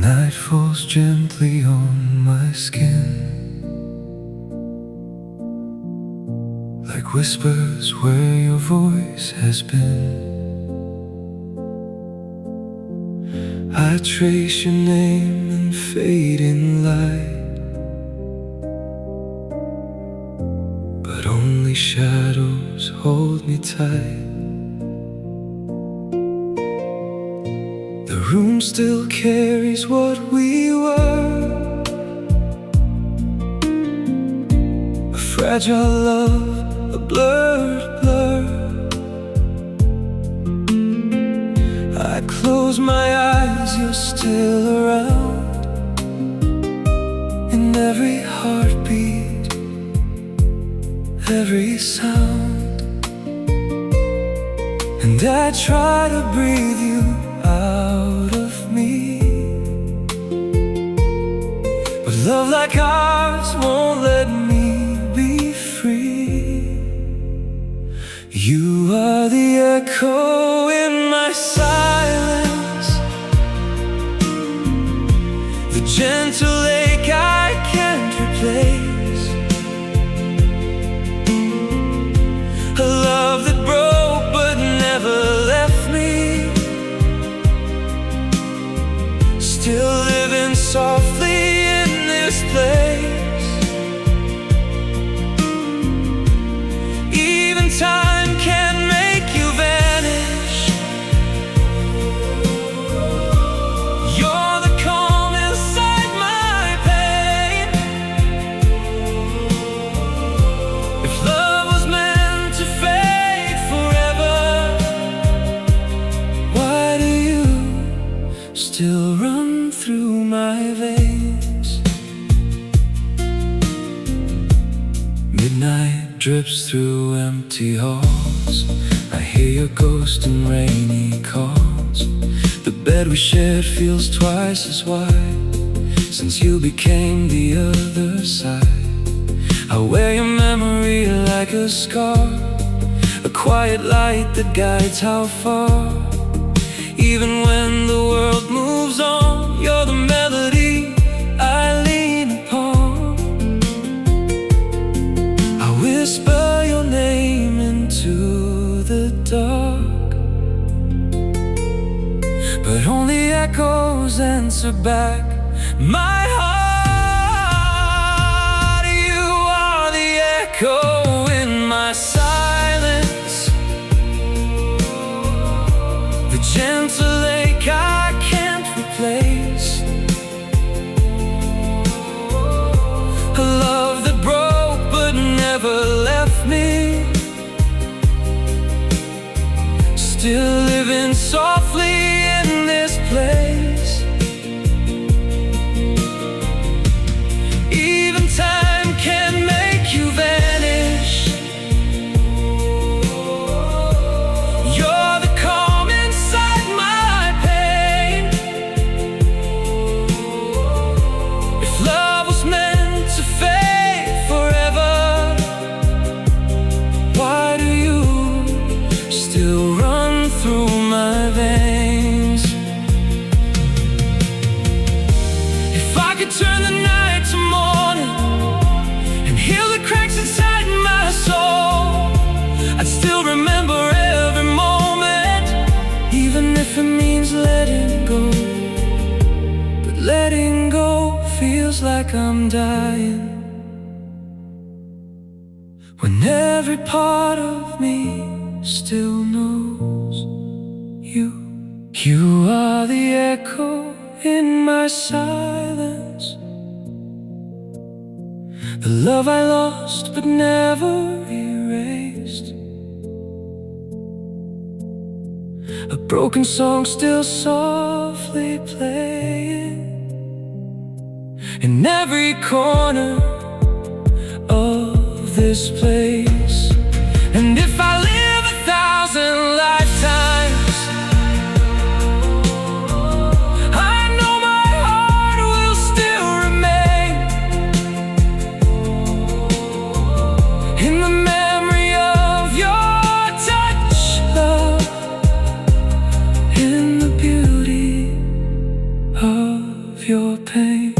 night falls gently on my skin, like whispers where your voice has been. I trace your name in fading light, but only shadows hold me tight. The room still carries what we were, a fragile love, a blurred blur. I close my eyes, you're still around, in every heartbeat, every sound. And I try to breathe you out of me, but love like ours won't let me be free. You are the echo in my silence, the gentle ache I can't replace, a love that broke but never left me, still living softly in this place. Even time can't make you vanish. You're the calm inside my pain. If love was meant to fade forever, why do you still run through my veins? Midnight drips through empty halls, I hear your ghost in rainy calls. The bed we shared feels twice as wide since you became the other side. I wear your memory like a scar, a quiet light that guides how far. Even when the world moves on, you're the melody I lean upon. I whisper your name into the dark, but only echoes answer back my heart. You are the echo in my silence, the gentle ache I can't replace, a love that broke but never left me, still living softly in this place. Even time can make you vanish. You're the calm inside my pain. If love was meant to fade forever, why do you still run through my veins? If I could turn the night to morning and heal the cracks inside my soul, I'd still remember every moment, even if it means letting go. But letting go feels like I'm dying, when every part of me still knows you. You are the echo in my silence, the love I lost but never erased, a broken song still softly playing in every corner of this place. And if I live 1,000 lifetimes, I know my heart will still remain in the memory of your touch, love, in the beauty of of your pain.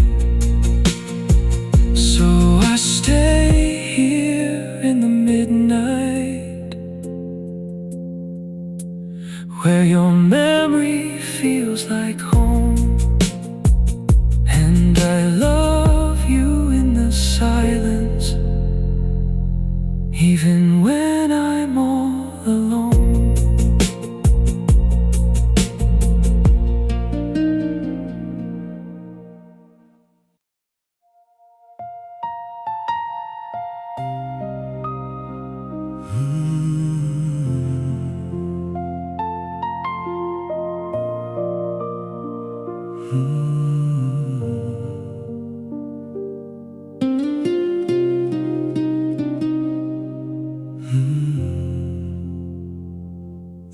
So I stay here in the midnight, where your memory feels like home, and I love you in the silence, even when I'm all alone.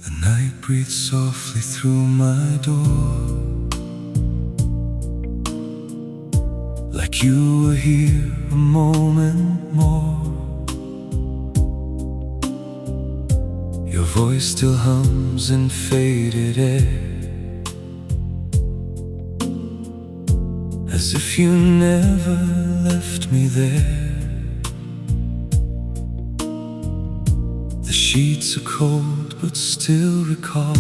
The night breathes softly through my door, like you were here a moment more. Your voice still hums in faded air, as if you never left me there. The sheets are cold but still recall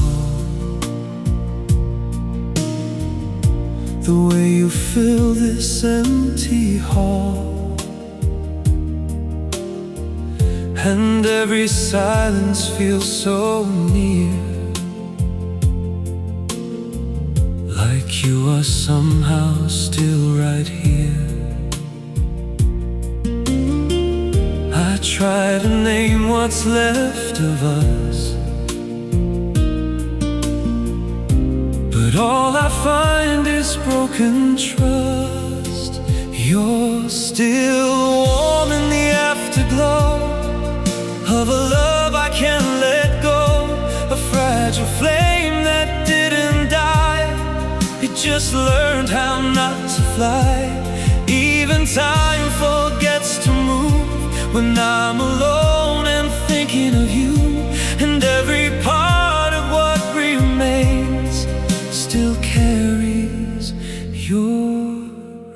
the way you fill this empty hall, and every silence feels so near, like you are somehow still right here. I try to name what's left of us, but all I find is broken trust. You're still warm in the afterglow of a love I can't let go, a fragile flame that didn't die. It just learned how not to fly. Even time forgets to move when I'm alone and thinking of you, and every part of what remains still carries your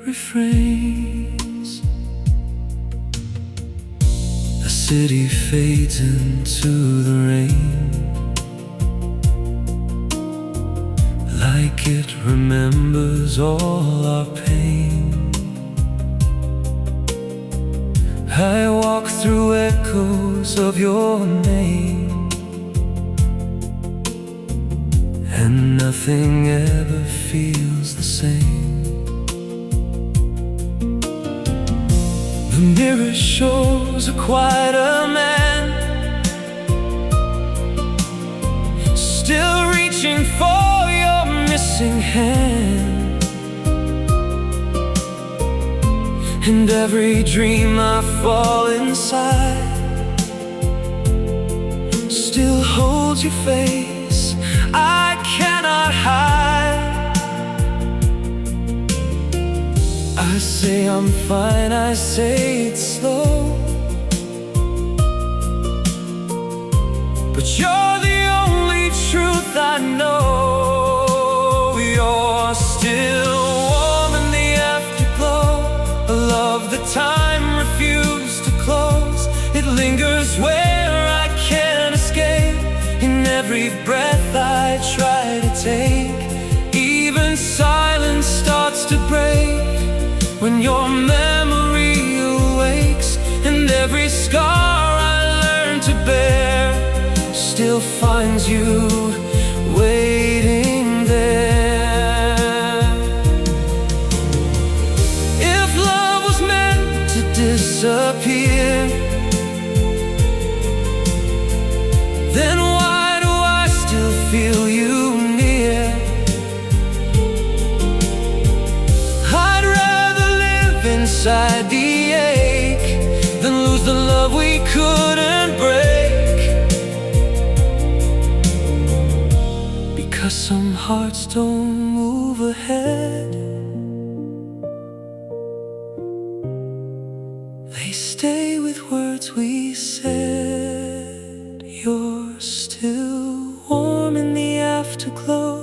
refrains. The city fades into the rain, like it remembers all our pain. I walk through echoes of your name, and nothing ever feels the same. The mirror shows a quieter man, still reaching for your missing hand. And every dream I fall inside still holds your face, I cannot hide. I say I'm fine, I say it's slow, but you're the only truth I know. You're still warm in the afterglow, a love that time refused to close. It lingers where I can't escape, in every breath I try to take. Even silence starts to break when your memory awakes, and every scar I learned to bear still finds you waiting there. If love was meant to disappear, then why do I still feel you near? I'd rather live inside the ache than lose the love we couldn't break, because some hearts don't move ahead, they stay with words we said. You're still warm in the afterglow,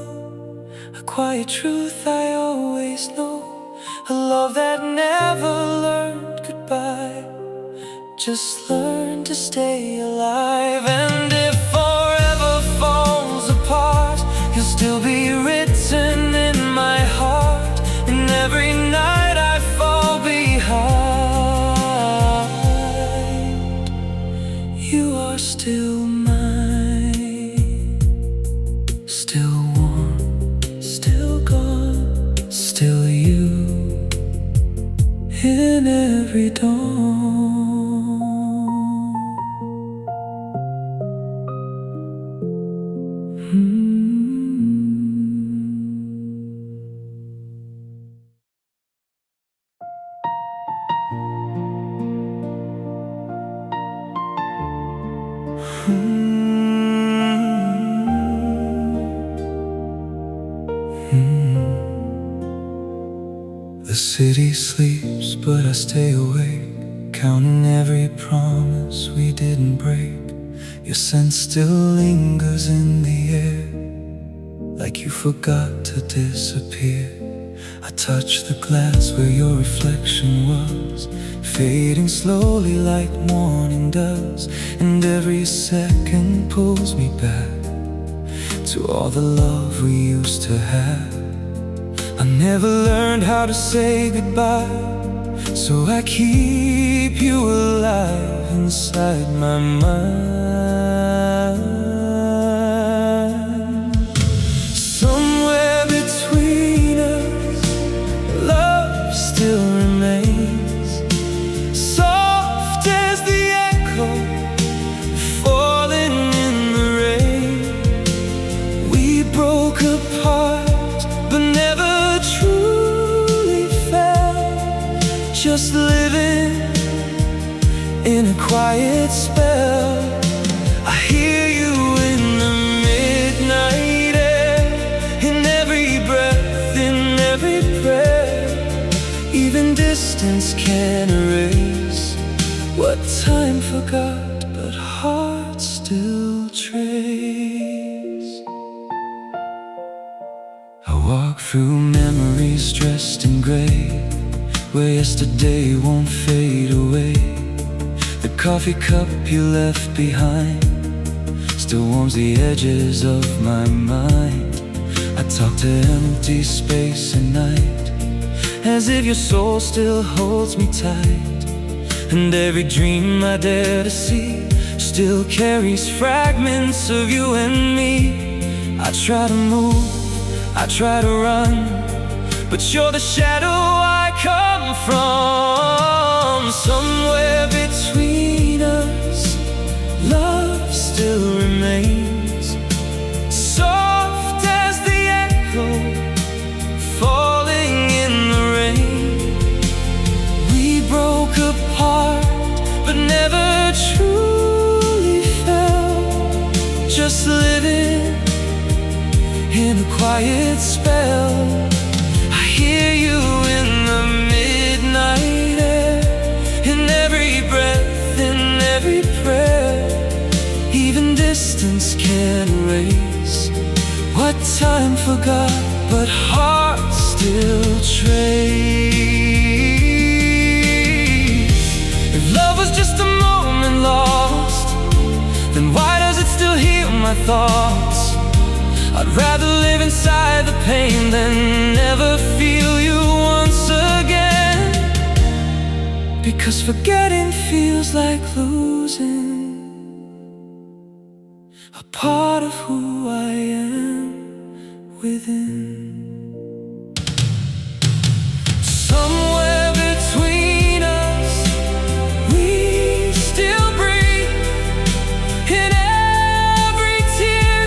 a quiet only truth I always know, a love that never learned goodbye, just learned to stay alive. And if forever falls apart, you'll still be written in my heart. And every night I fall behind, you are still mine, still warm, still gone, still you in every dawn. The city sleeps, but I stay awake, counting every promise we didn't break. Your scent still lingers in the air, like you forgot to disappear. I touch the glass where your reflection was, fading slowly like morning does. And every second pulls me back to all the love we used to have. I never learned how to say goodbye, so I keep you alive inside my mind. Somewhere between us, love still remains, soft as the echo falling in the rain. We broke apart, but never truly felt, just living in a quiet spell. I hear you in the midnight air, in every breath, in every prayer. Even distance can erase what time forgot, but hearts still trace. I walk through memories dressed in gray, where yesterday won't fade away. The coffee cup you left behind still warms the edges of my mind. I talk to empty space at night, as if your soul still holds me tight. And every dream I dare to see still carries fragments of you and me. I try to move, I try to run, but you're the shadow I come from. Somewhere between us, love still remains, soft as the echo falling in the rain. We broke apart, but never truly felt, just living in a quiet spell. I hear you in the midnight air, in every breath, in every prayer. Even distance can erase what time forgot, but hearts still trace. If love was just a moment lost, then why does it still heal my thoughts? I'd rather live inside the pain than never feel you once again. Because forgetting feels like losing a part of who I am within. Somewhere between us, we still breathe. In every tear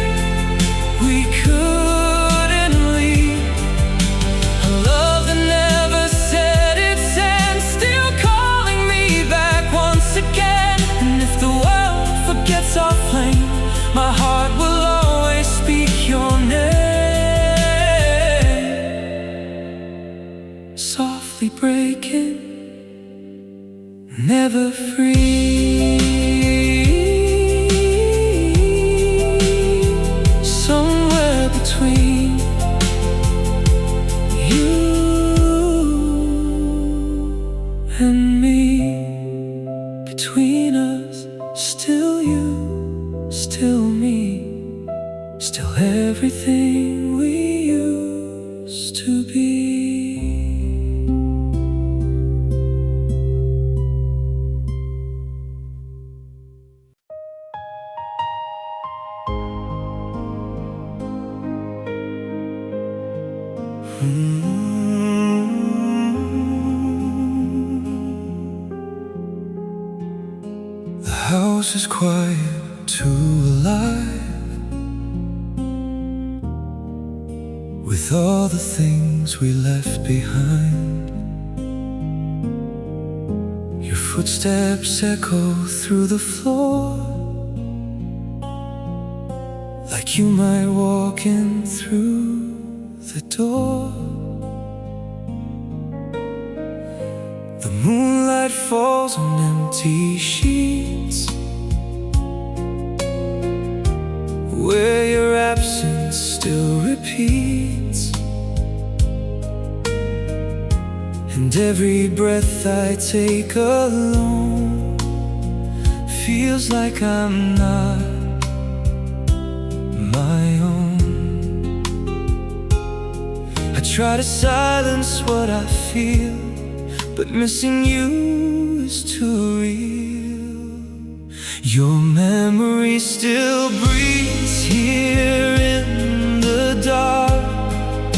we couldn't leave, a love that never said its end, still calling me back once again. And if the world forgets our flame, my heart will always speak your name. Softly breaking, never free. Somewhere between to be. The house is quiet, too alive, with all the things we left behind. Your footsteps echo through the floor, like you might walk in through the door. The moonlight falls on empty sheets, where your absence still repeats. And every breath I take alone feels like I'm not my own. I try to silence what I feel, but missing you is too real. Your memory still breathes here in the dark,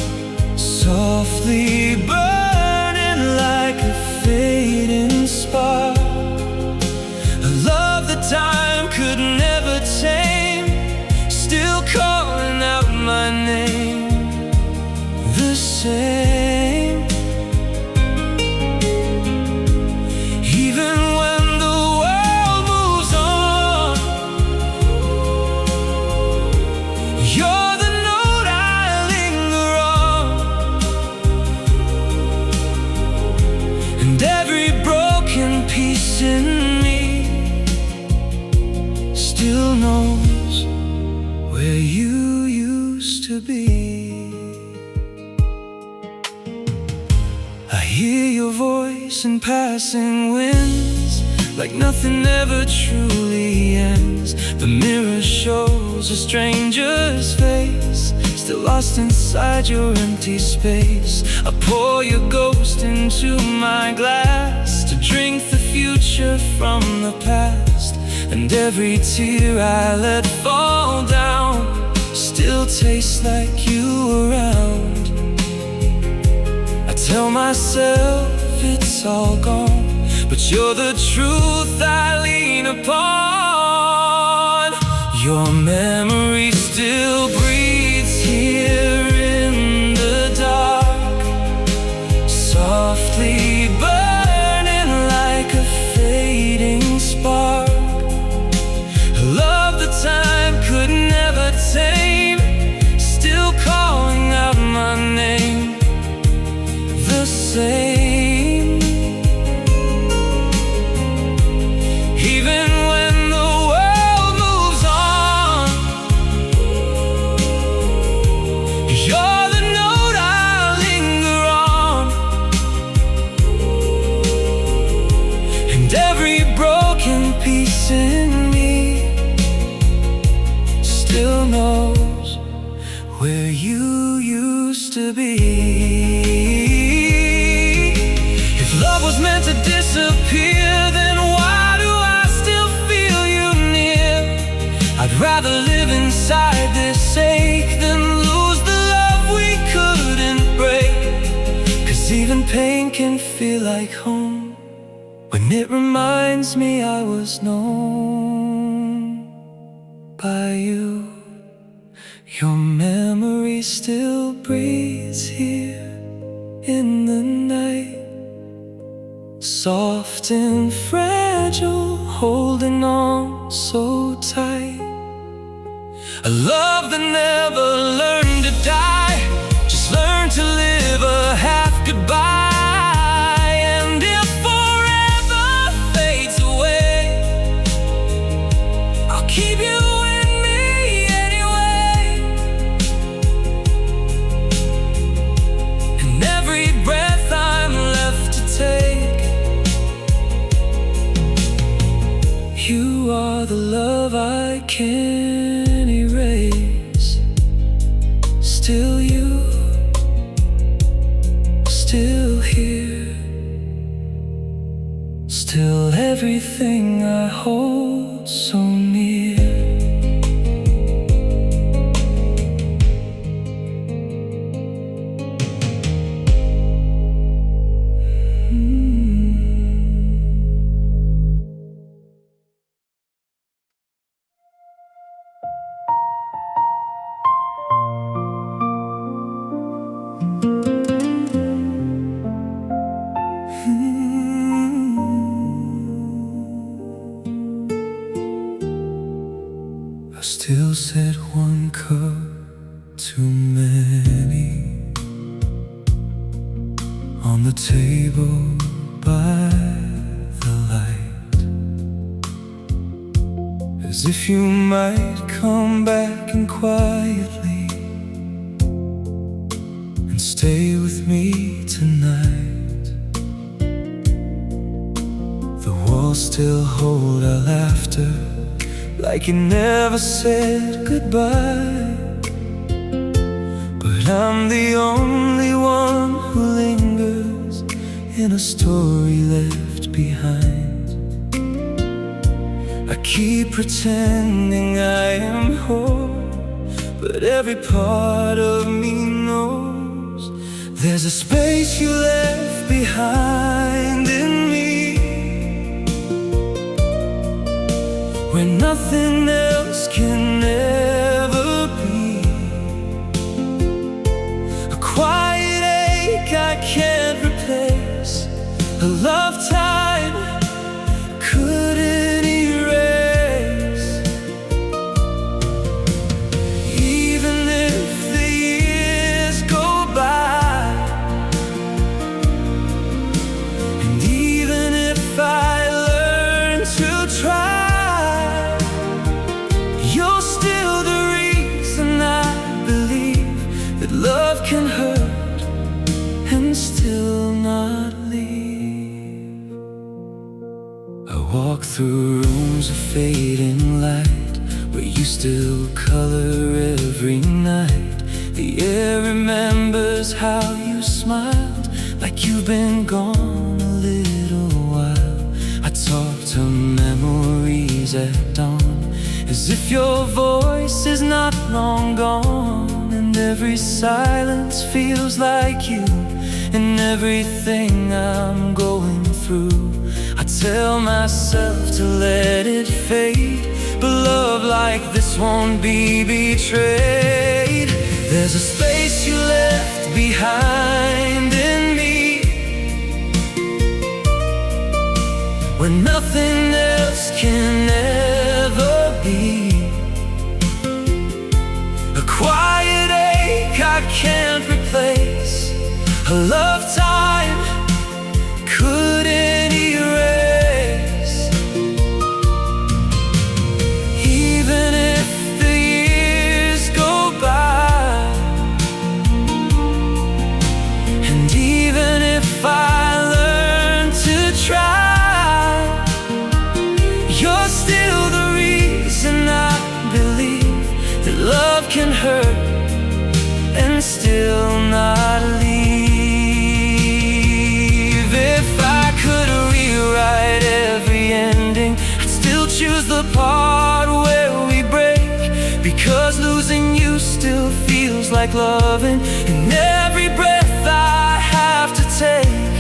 softly burning like a fading spark. A love that time could never tame, still calling out my name, the same. Even when the world moves on, you're the note I linger on. And every broken piece in me still knows where you used to be. I hear your voice in passing winds, like nothing ever truly ends. The mirror shows a stranger's face, still lost inside your empty space. I pour your ghost into my glass to drink the future from the past. And every tear I let fall down still tastes like you around. I tell myself it's all gone, but you're the truth I lean upon. Your memory still breathes here in the dark, softly burning like a fading spark. A love that time could never tame, still calling out my name, the same. Even when the world moves on, you're the note I linger on. And every broken piece in me still knows where you used to be. If love was meant to disappear, then why do I still feel you near? I'd rather live inside this ache than lose the love we couldn't break. 'Cause even pain can feel like home when it reminds me I was known by you. Your memory still breathes here in the night, soft and fragile, holding on so tight. A love that never learned to die, just learned to live a half goodbye. And if forever fades away, I'll keep you in me anyway. And every breath I'm left to take, you are the love I can't erase. Still you, still here, still everything I hold so near. I still said one cup too many on the table by the light, as if you might come back and quietly and stay with me tonight. The walls still hold our laughter, like you never said goodbye. But I'm the only one who lingers in a story left behind. I keep pretending I am whole, but every part of me knows there's a space you left behind in me, where nothing else can ever be. A quiet ache I can't replace, a love time couldn't erase. Even if the years go by, and even if I learn to try, you're still the reason I believe that love can hurt and still not leave. I walk through rooms of fading light, where you still color every night. The air remembers how you smiled, like you've been gone a little while. I talk to memories at dawn, as if your voice is not long gone. And every silence feels like you, and everything I'm going through, I tell myself to let it fade. But love like this won't be betrayed. There's a space you left behind in me, where nothing else can ever be. A quiet ache I can't replace, a love time couldn't erase. Even if the years go by, and even if I learn to try, you're still the reason I believe that love can hurt and still not leave. If I could rewrite every ending, I'd still choose the part where we break, because losing you still feels like loving in every breath I have to take.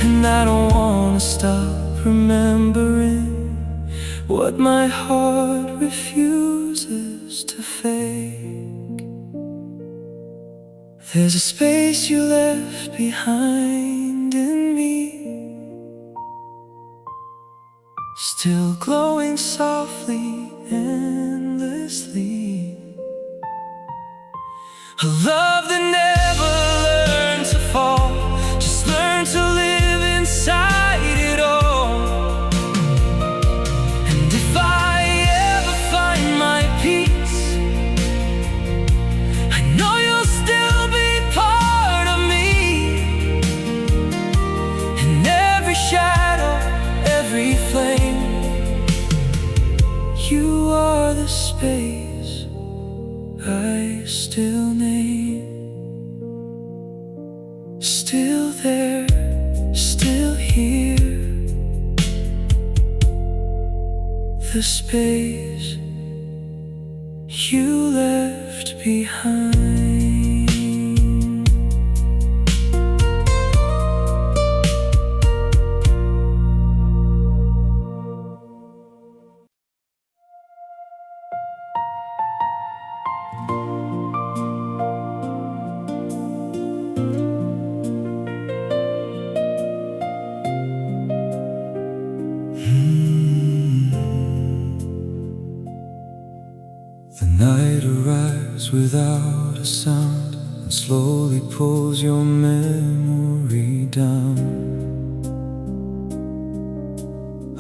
And I don't wanna stop remembering what my heart refuses to fake. There's a space you left behind in me, still glowing softly, endlessly. A love that never learned to fall, just learned to live inside it all. And if I ever find my peace, I know you'll still be part of me. In every shadow, every flame, you are the space I still name. still there, still here. The space you left behind. The night arrives without a sound and slowly pulls your memory down.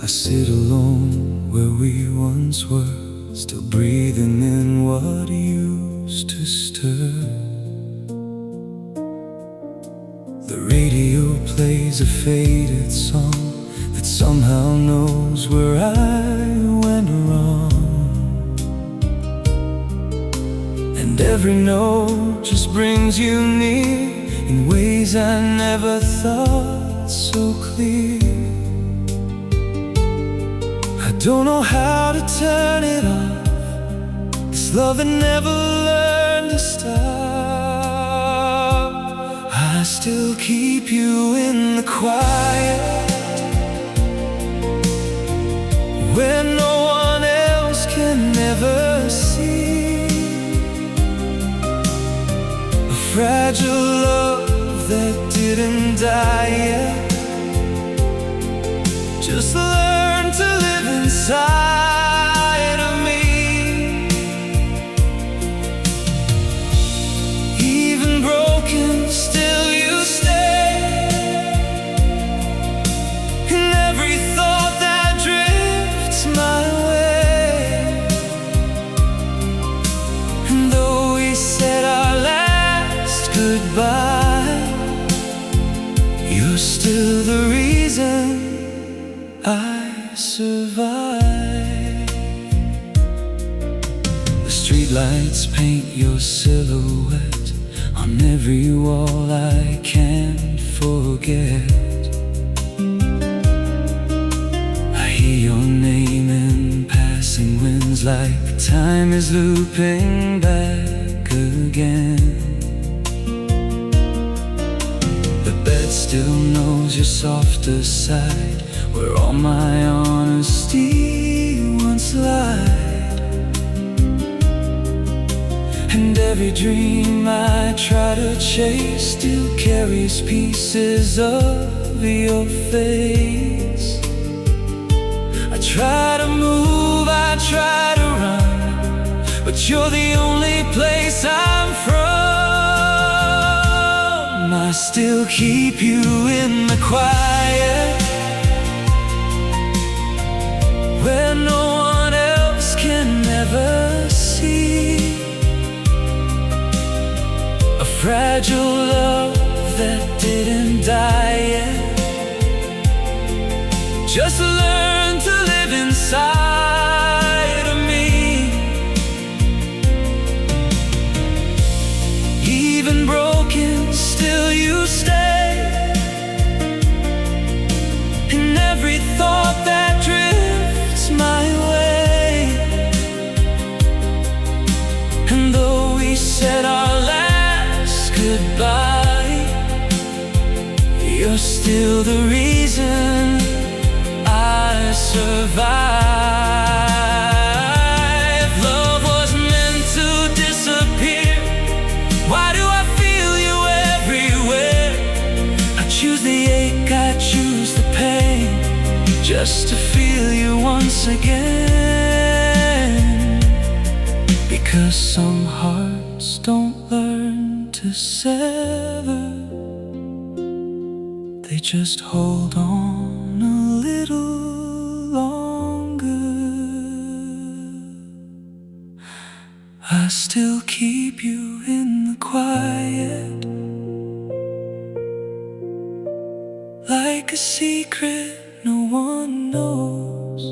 I sit alone where we once were, still breathing in what used to stir. The radio plays a faded song that somehow knows where I went wrong. And every note just brings you near in ways I never thought so clear. I don't know how to turn it off, this love that never learned to stop. I still keep you in the quiet, where no one else can ever see. Fragile love that didn't die yet, just learn to live inside of me. Even broken, still you stay in every thought that drifts my way. And though we said our last goodbye, you're still the reason I survive. The streetlights paint your silhouette on every wall I can't forget. I hear your name in passing winds, like time is looping back again. Still knows your softer side, where all my honesty once lied. And every dream I try to chase still carries pieces of your face. I try to move, I try to run, but you're the only place I'm from. I still keep you in the quiet, where no one else can ever see. A fragile love that didn't die yet, just learn to live inside of me. Even broken, still you stay in every thought that drifts my way. And though we said our last goodbye, you're still the reason I survive. Love was meant to disappear, why do I feel you everywhere? I choose the ache, I choose the pain, just to feel you once again. Because some hearts don't learn to sever, they just hold on a little longer. I still keep you in the quiet, like a secret no one knows.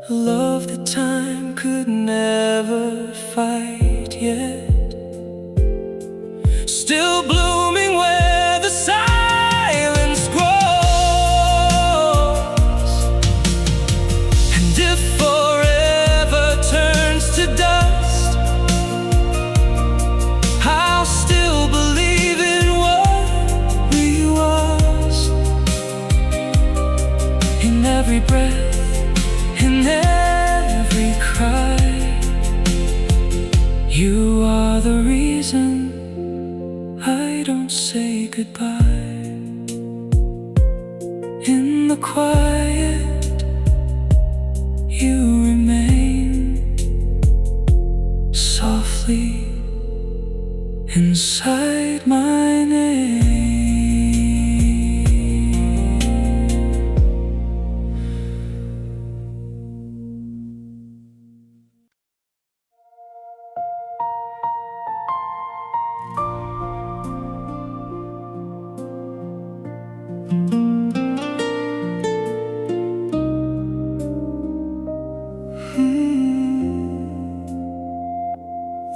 A love that time could never fight yet, still still blooming where the silence grows. And if forever turns to dust, I'll still believe in what we was. In every breath, in every cry, you are the reason I don't say goodbye. In the quiet, you remain softly inside my name.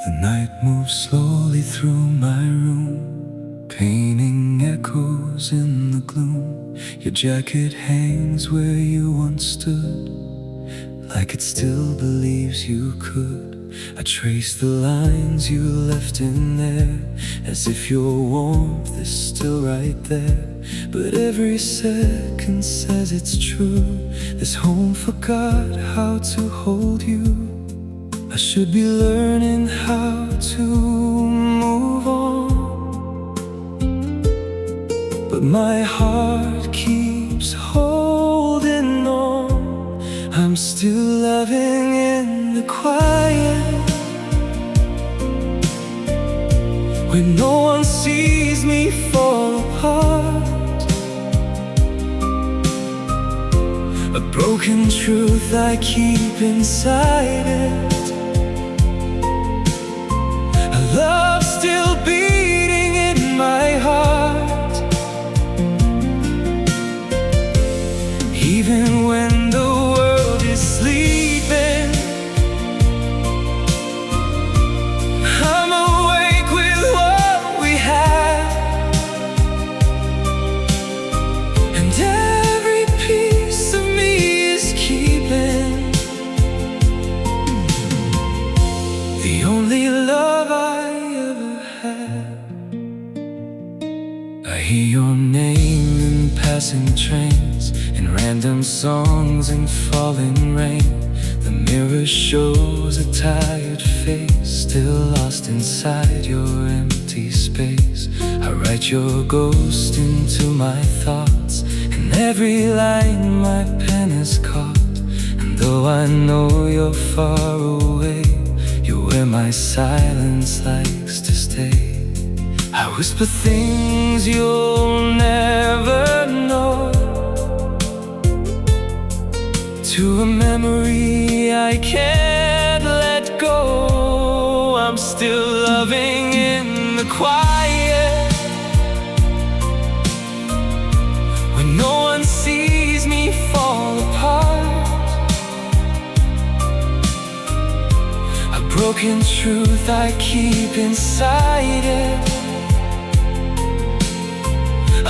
The night moves slowly through my room, painting echoes in the gloom. Your jacket hangs where you once stood, like it still believes you could. I trace the lines you left in there, as if your warmth is still right there. But every second says it's true. This home forgot how to hold you. I should be learning how to move on, but my heart keeps holding on. I'm still loving in the quiet, when no one sees me fall apart. A broken truth I keep inside it, love still beating in my heart. Even when the world is sleeping, I'm awake with what we have. And every piece of me is keeping the only love I hear your name in passing trains, in random songs and falling rain. The mirror shows a tired face, still lost inside your empty space. I write your ghost into my thoughts, and every line my pen has caught. And though I know you're far away, you're where my silence likes to stay. I whisper things you'll never know, to a memory I can't let go. I'm still loving in the quiet, when no one sees me fall apart. A broken truth I keep inside it,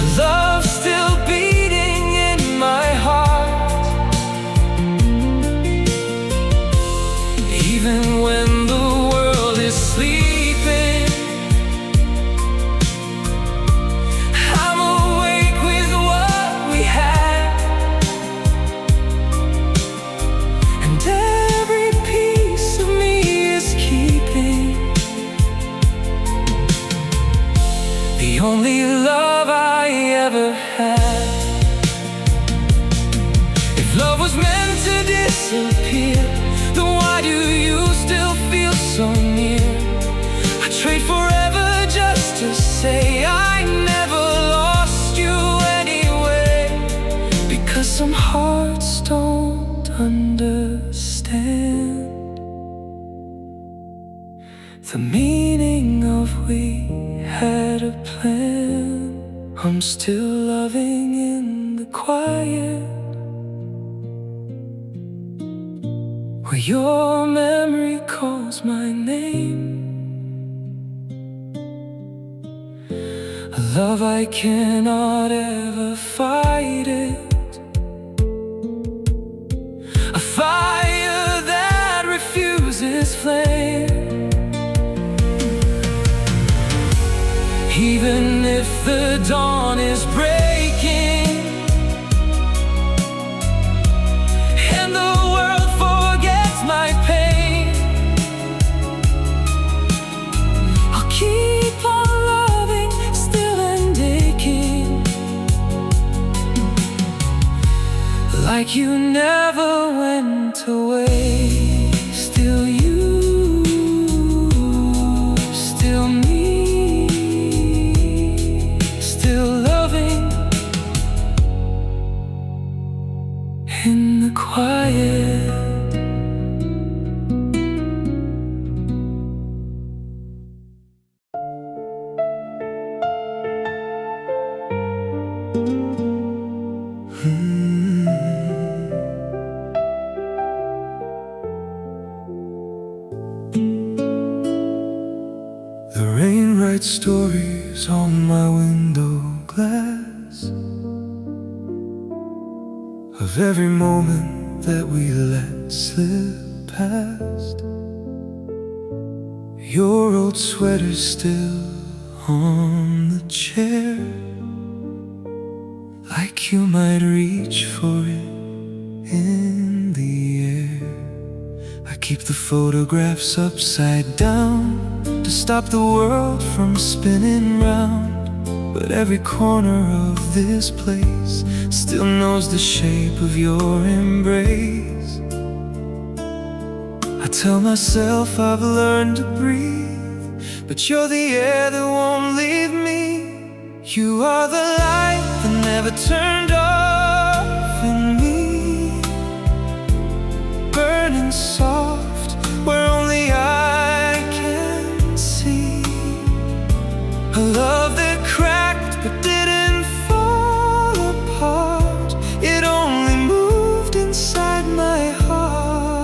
a love still beating in my heart. Even when the world is sleeping, I'm awake with what we have. And every piece of me is keeping the only love I ever had. If love was meant to disappear, then why do you still feel so near? I trade forever just to say I never lost you anyway, because some hearts don't understand the meaning of we had a plan. I'm still loving in the quiet, where your memory calls my name. a love I cannot ever fight it, a fire that refuses flame. Even if the dawn is breaking and the world forgets my pain, I'll keep on loving, still and aching, like you never went away. Still you, still me, still loving in the quiet. The rain writes stories on my window glass of every moment that we let slip past. Your old sweater's still on the chair, like you might reach for it in the air. I keep the photographs upside down to stop the world from spinning round, but every corner of this place still knows the shape of your embrace. I tell myself I've learned to breathe, but you're the air that won't leave me. You are the light that never turned off in me, burning soft where only I can see. A love that cracked but didn't fall apart, it only moved inside my heart.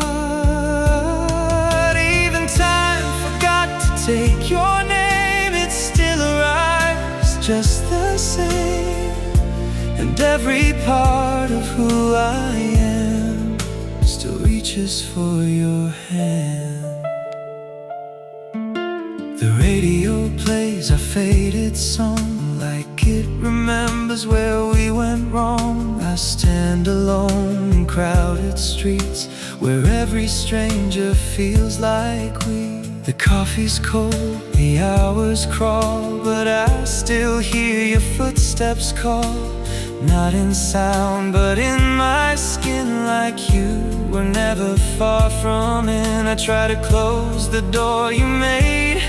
Even time forgot to take your name, it still arrives just the same, and every part of who I am still reaches for your hand. The radio plays our faded song like it remembers where we went wrong. I stand alone in crowded streets where every stranger feels like we. The coffee's cold, the hours crawl, but I still hear your footsteps call. Not in sound, but in my skin, like you were never far from in. I try to close the door you made,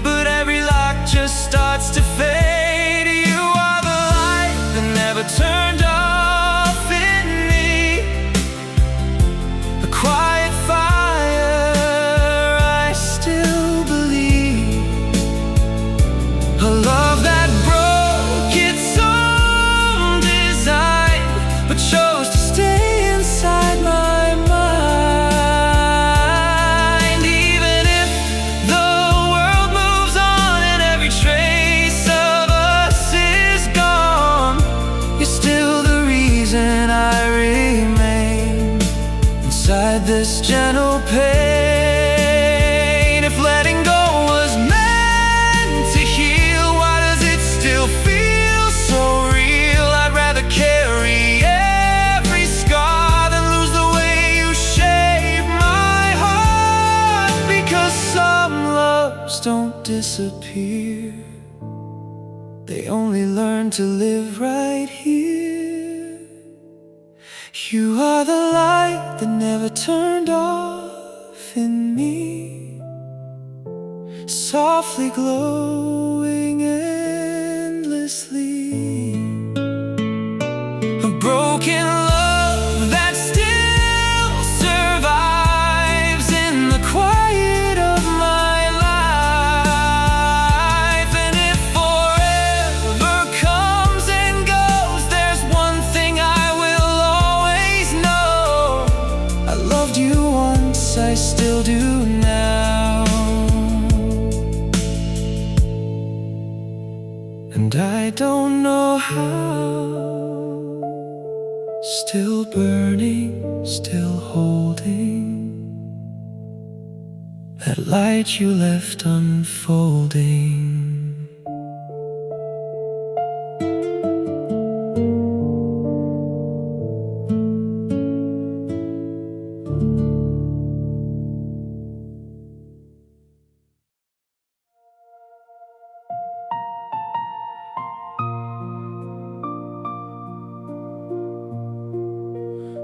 but every lock just starts to fade. You are the light that never turned off in me, a quiet fire I still believe, a love that broke its own design but chose to stay inside my mind. Even if the world moves on and every trace of us is gone, you're still the reason I remain inside this gentle pain. If letting go was meant to heal, why does it still feel so real? I'd rather carry every scar than lose the way you shape my heart, because some loves don't disappear, they only learn to live right here. You are the light that never turned off in me, softly glowing endlessly. A broken love that still survives in the quiet of my life. And if forever comes and goes, there's one thing I will always know: I loved you once, I still do now. and I don't know how. Still burning, still holding that light you left unfolding.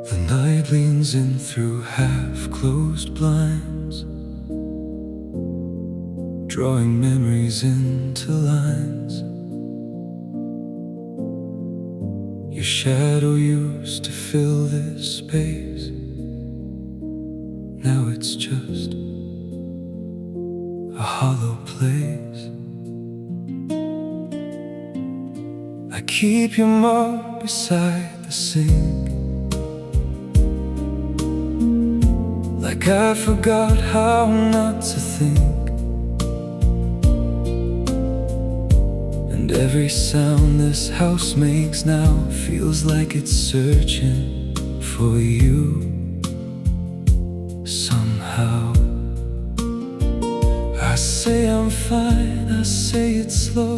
The night leans in through half-closed blinds, drawing memories into lines. Your shadow used to fill this space, now it's just a hollow place. I keep your mug beside the sink, like I forgot how not to think. And every sound this house makes now feels like it's searching for you somehow. I say I'm fine, I say it's slow,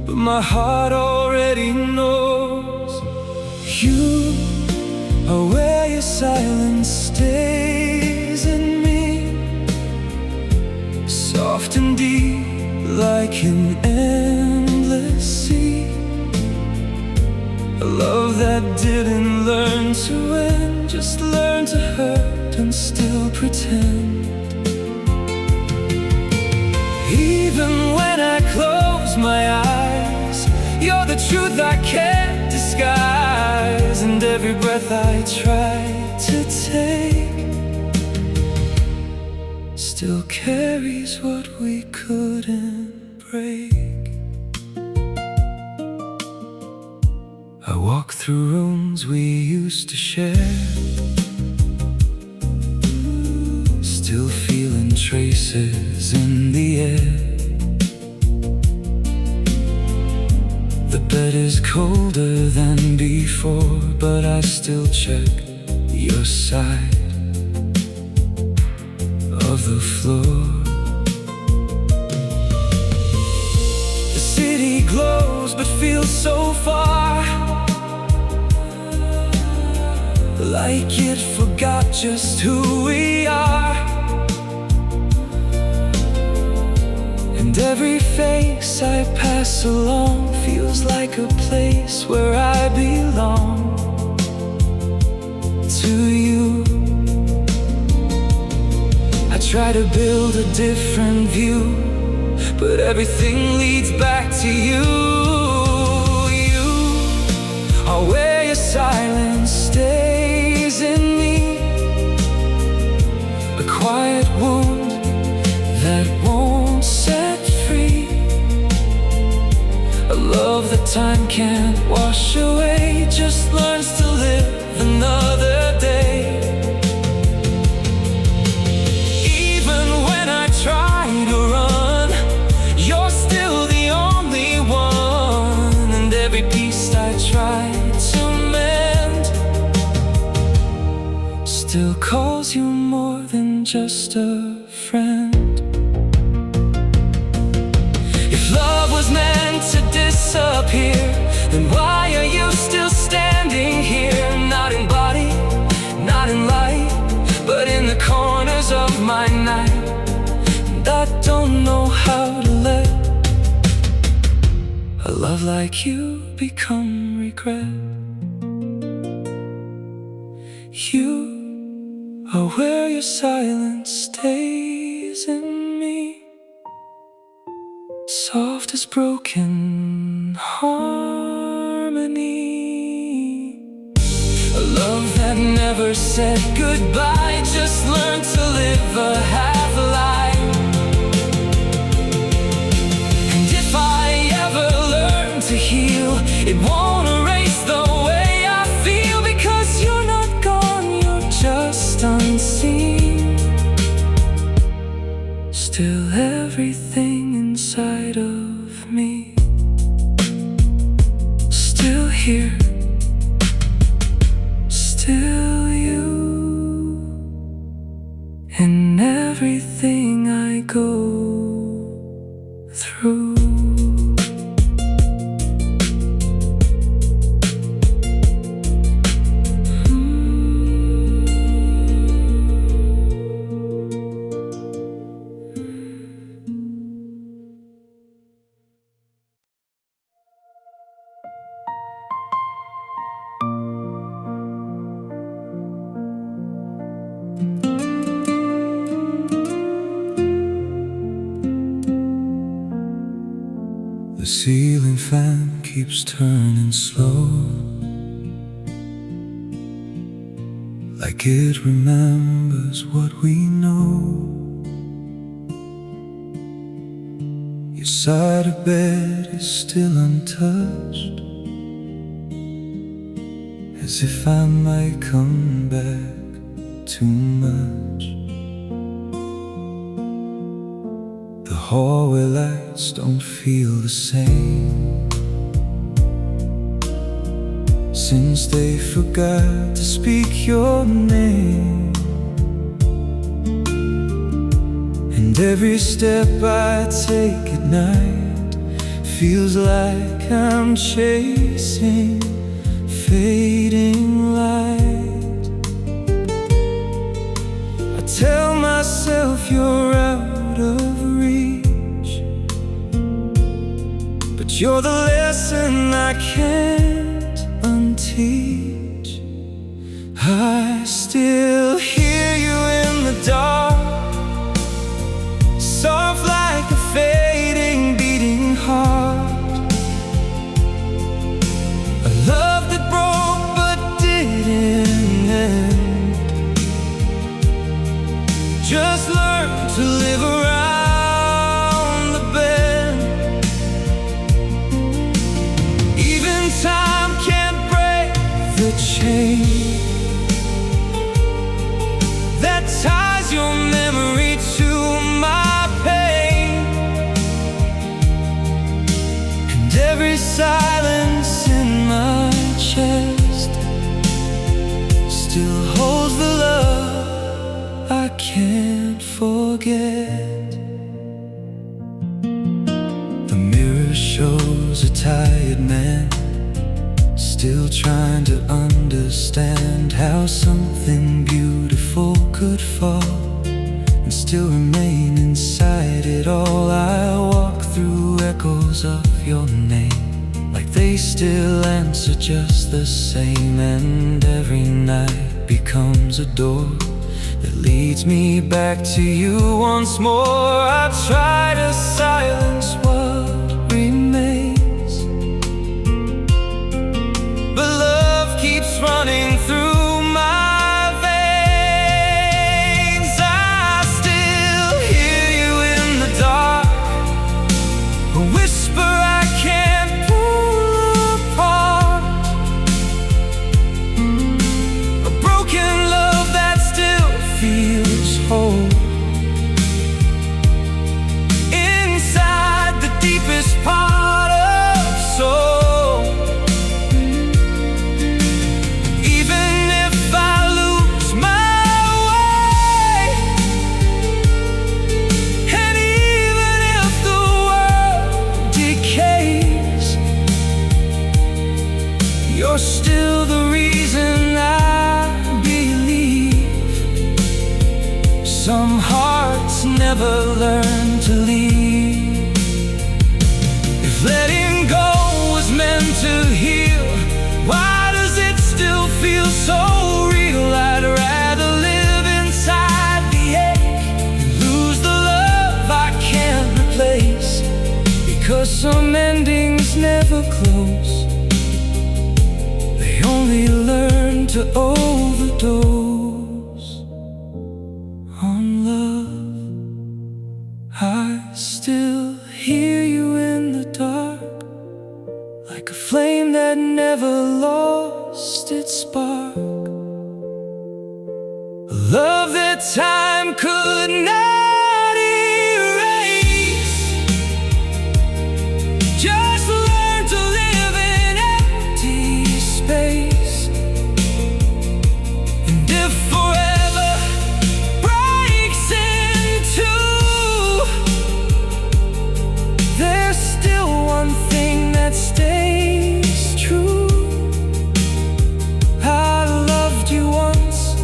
but my heart already knows. You are where your silence stays in me, soft and deep like an endless sea. A love that didn't learn to end, just learned to hurt and still pretend. Even when I close my eyes, you're the truth I can't disguise. And every breath I try to take still carries what we couldn't break. I walk through rooms we used to share, still feeling traces in the air. The bed is colder than before, but I still check your side of the floor. The city glows but feels so far, like it forgot just who we are. And every face I pass along feels like a place where I belong to you. I try to build a different view, but everything leads back to you. You are where your silence stays in me, a quiet wound that won't set free, a love that time can't wash away, just learns to live another day. Even when I try to run, you're still the only one. And every piece I try to mend still calls you more than just a friend. If love was meant to disappear, then why are you still standing here? Not in body, not in light, but in the corners of my night. And I don't know how to let a love like you become regret. You are where your silence stays in me, soft as broken harmony. A love that never said goodbye, just learned to live a half life. And if I ever learn to heal, it won't erase the way I feel, because you're not gone, you're just unseen. Still everything inside of me. ceiling fan keeps turning slow, like it remembers what we know. Your side of bed is still untouched, as if I might come back too much. The hallway lights don't feel the same since they forgot to speak your name. And every step I take at night feels like I'm chasing fading light. I tell myself you're out of reach, but you're the lesson I can't unteach. I still hear you in the dark, soft like a fading, beating heart. A love that broke but didn't end. Just learn to live around the bend. Even time can't break the chain that ties your memory to my pain. And every silence in my chest still holds the love I can't forget. The mirror shows a tired man, still trying to understand how something beautiful could fall and still remain inside it all. I walk through echoes of your name, like they still answer just the same. And every night becomes a door that leads me back to you once more. I try to silence what remains, but love keeps running through my veins. I still hear you in the dark, a whisper I can't pull apart, a broken love that still feels whole inside the deepest part of soul. Even if I lose my way, and even if the world decays, you're still the reason I believe. Some hearts never learn to leave. If letting go was meant to heal, why does it still feel so real? I'd rather live inside the ache and lose the love I can't replace, because some endings never close, they only learn to overdose on love. I still hear you in the dark, like a flame that never lost its spark, a love that time could not erase. Just learn to live in empty space. And if forever breaks in two, there's still one thing that stays true. I loved you once,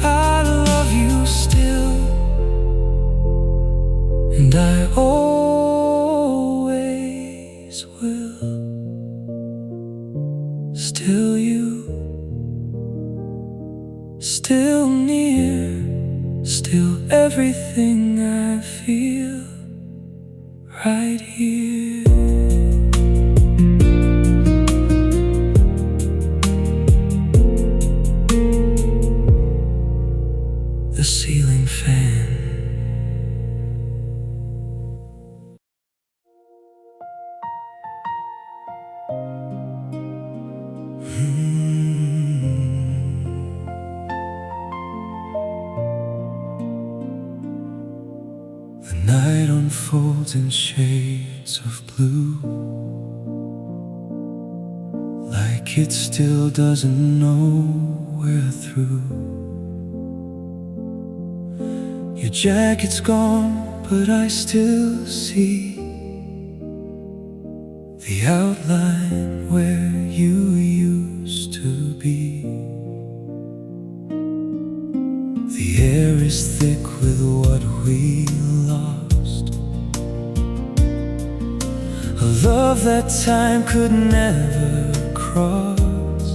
I love you still, and I always will. Still you, still near, still everything I feel right here. words in shades of blue, like it still doesn't know we're through. Your jacket's gone, but I still see the outline where you used to be. The air is thick with what we lost, a love that time could never cross.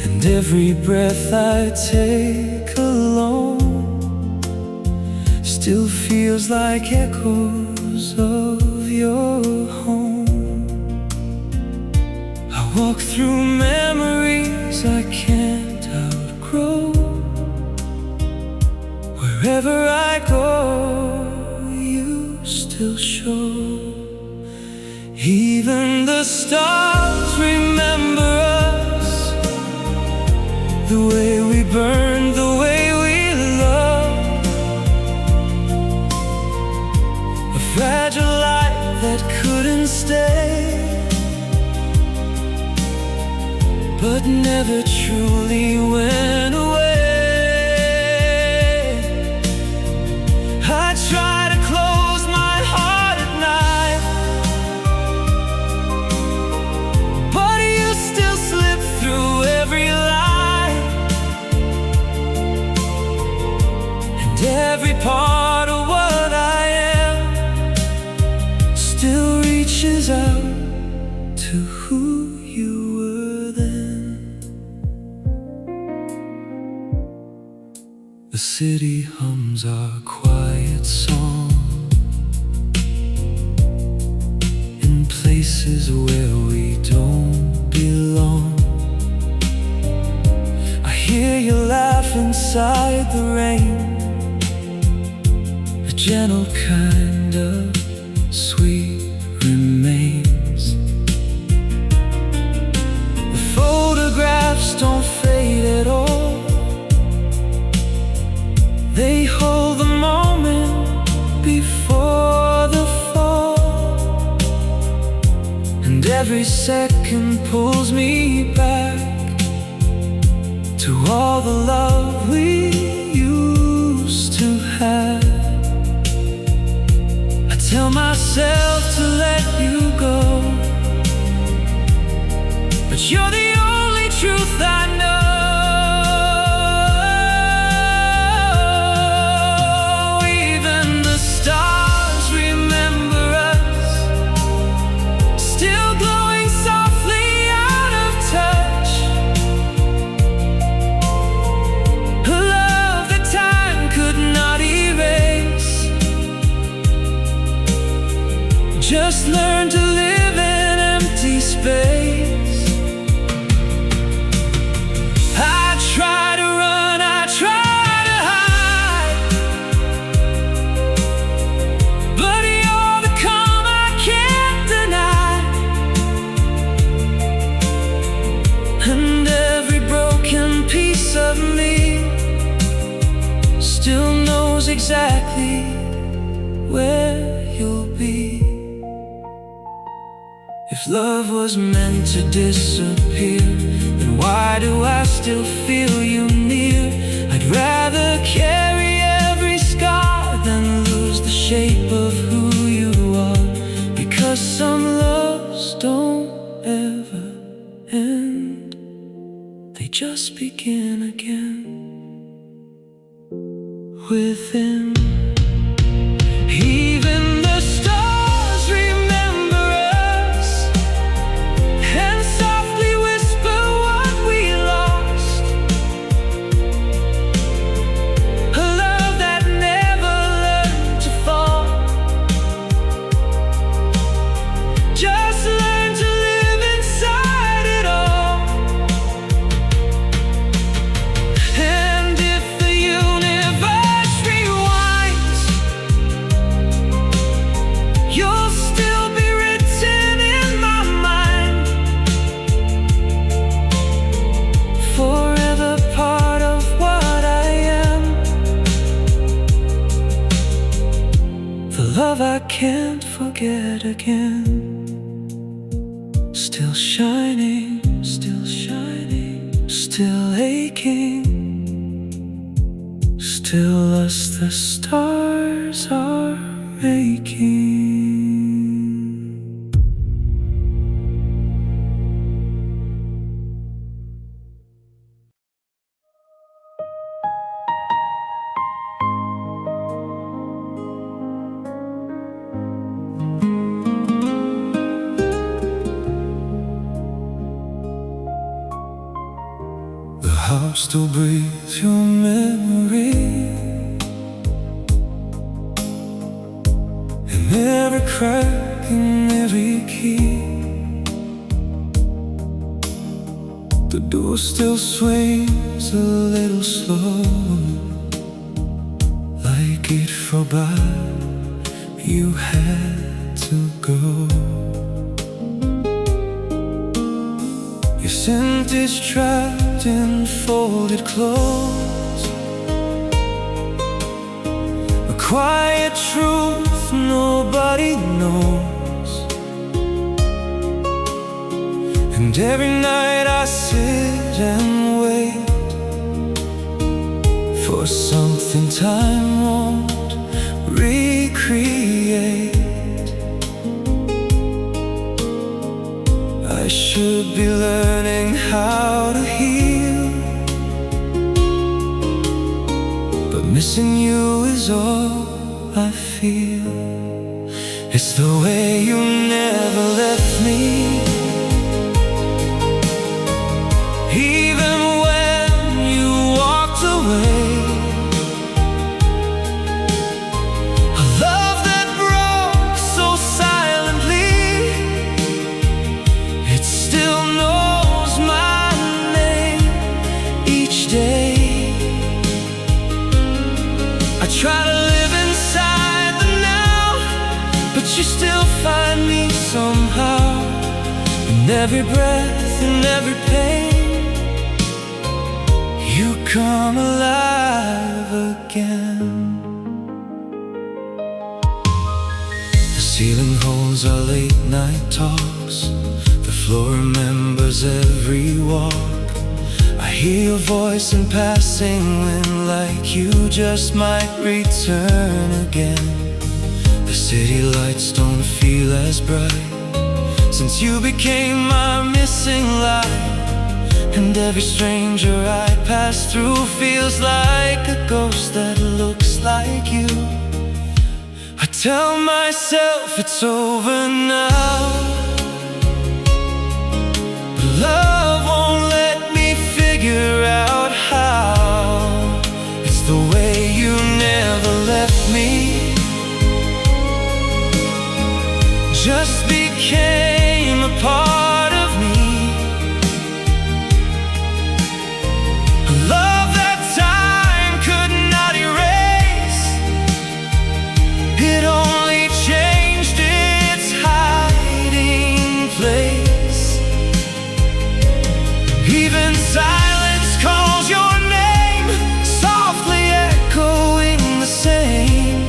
And every breath I take alone still feels like echoes of your home. I walk through memories I can't outgrow. Wherever I go, you still show. Even the stars remember us, the way we burned, the way we loved. A fragile light that couldn't stay, but never truly went away. I try to close my heart at night, but you still slip through every line, and every part of what I am still reaches out to who you were then. The city hums our quiet song in places where we don't belong. I hear you laugh inside the rain, a gentle kind of sweet remains. The photographs don't fade at all, they hold the moment before the fall. And every second pulls me back to all the love we used to have. I tell myself to let you go, but you're the only truth I know. Just learn to live in empty space. I try to run, I try to hide, but you're the calm I can't deny. And every broken piece of me still knows exactly where you'll be. If love was meant to disappear, then why do I still feel you near? I'd rather carry every scar than lose the shape of who you are. Because some loves don't ever end, they just begin again within. Even the stars remember us and softly whisper what we lost. A love that never learned to fall. Just learn to live inside it all. And if the universe rewind, I can't forget again. Still shining, still aching. Still us the stars are making. The house still breathes your memory, in every crack, in every key. The door still swings a little slow, like it forgot you had to go. Your scent is trapped in folded clothes, a quiet truth nobody knows. And every night I sit and wait for something time won't recreate. I should be learning how to heal, but missing you is all I feel. It's the way you never left me, even when you walked away. A love that broke so silently, it still knows my name each day. I try to live inside the now, but you still find me somehow. In every breath, in every pain, you come alive again. The ceiling holds our late night talks, the floor remembers every walk. I hear your voice in passing when, like you just might return again. The city lights don't feel as bright since you became my missing light. And every stranger I pass through feels like a ghost that looks like you. I tell myself it's over now, but love won't let me figure out how. It's the way you never left me, just became a part of me. A love that time could not erase, it only changed its hiding place. Even silence calls your name, softly echoing the same.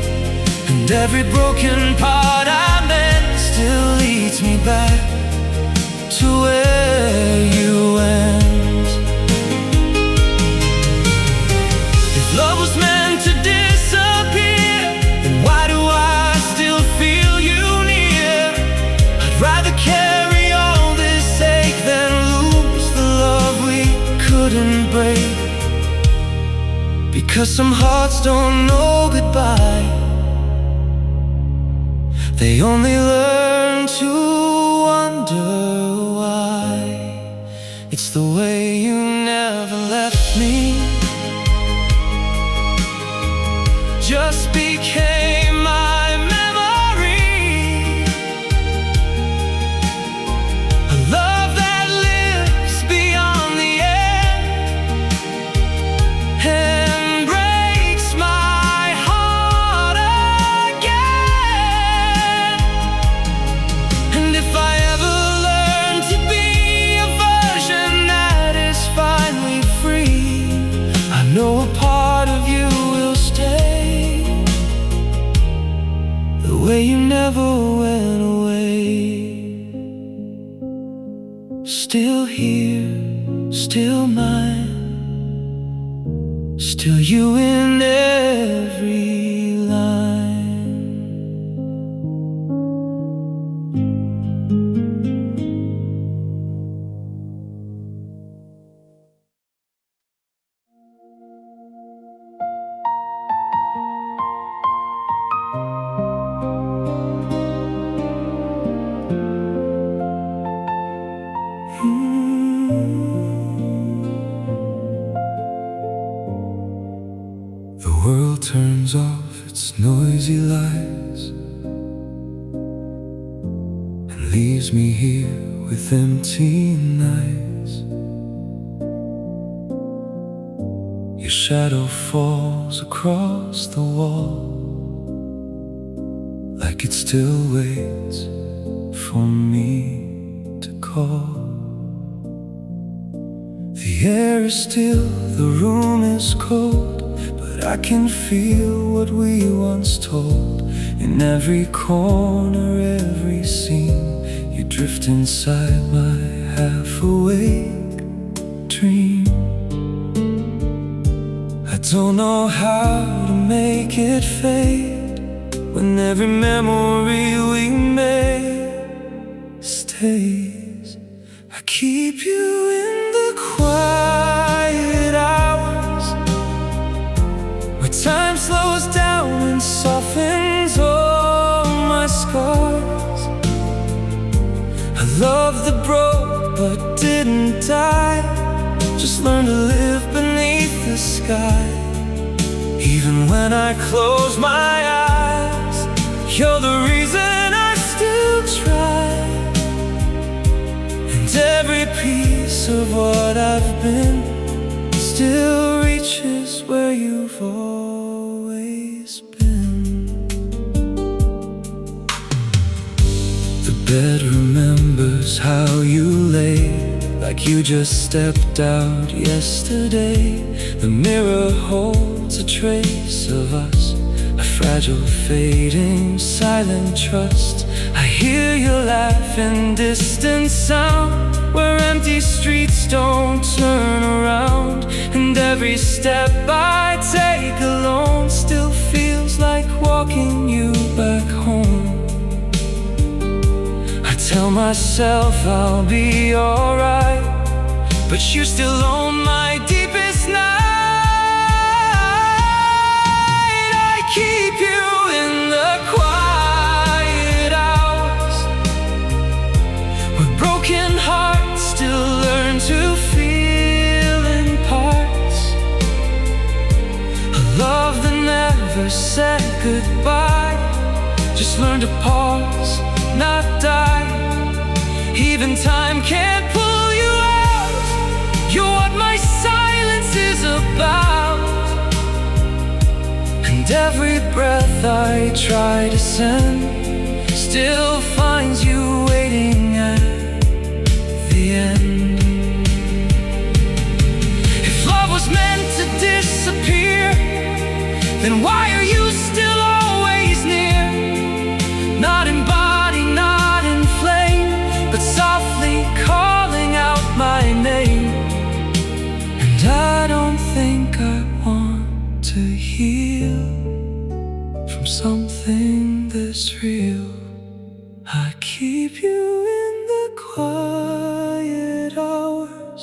And every broken part I mend still leads me back to where you went. If love was meant to disappear, then why do I still feel you near? I'd rather carry all this ache than lose the love we couldn't break. Because some hearts don't know goodbye, they only learn to wonder why. It's the way you never left me, just became my memory. A love that lives beyond the end and breaks my heart again. Still here, still mine, still you in every line. The world turns off its noisy lights and leaves me here with empty nights. Your shadow falls across the wall like it still waits for me to call. The air is still, the room is cold, but I can feel what we once told. In every corner, every scene, you drift inside my half-awake dream. I don't know how to make it fade when every memory we made stays. I keep you in the quiet hours where time slows down and softens all my scars. I love that broke but didn't die, just learn to live beneath the sky. Even when I close my eyes, you're the reason I still try. And every piece of what I've been still reaches where you've always been. The bed remembers how you lay, like you just stepped out yesterday. The mirror holds a trace of us, a fragile, fading, silent trust. I hear your laugh in distant sound, where empty streets don't turn around. And every step I take alone still feels like walking you back home. I tell myself I'll be alright, but you still own my deepest night. I keep you in the quiet hours where broken hearts still learn to feel in parts. A love that never said goodbye, just learn to pause, not die. Even time can't pull you out. You're what my silence is about. And every breath I try to send still finds you waiting at the end. If love was meant to disappear, then why are you still always near? Not in body, not in flame, but softly calling out my name. And I don't think I want to heal from something that's real. I keep you in the quiet hours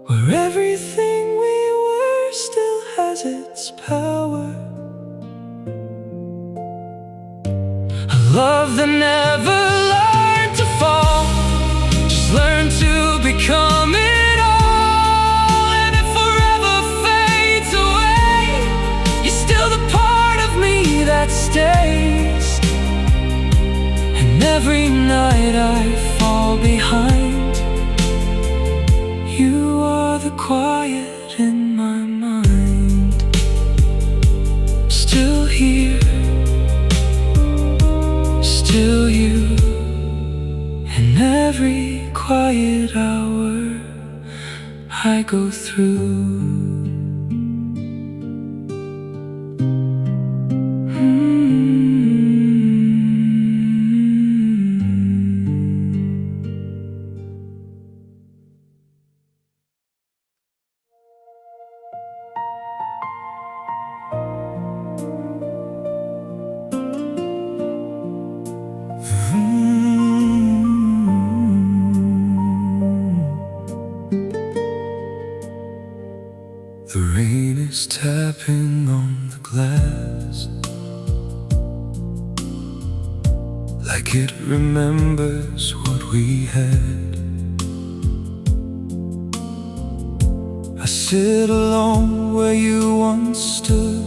where everything we were still has its power. A love that never learned to fall, just learned to become it all. And it forever fades away, you're still the part of me that stays. And every night I fall behind, you are the quiet in my mind. Still here, still you, in every quiet hour I go through. The rain is tapping on the glass, like it remembers what we had. I sit alone where you once stood,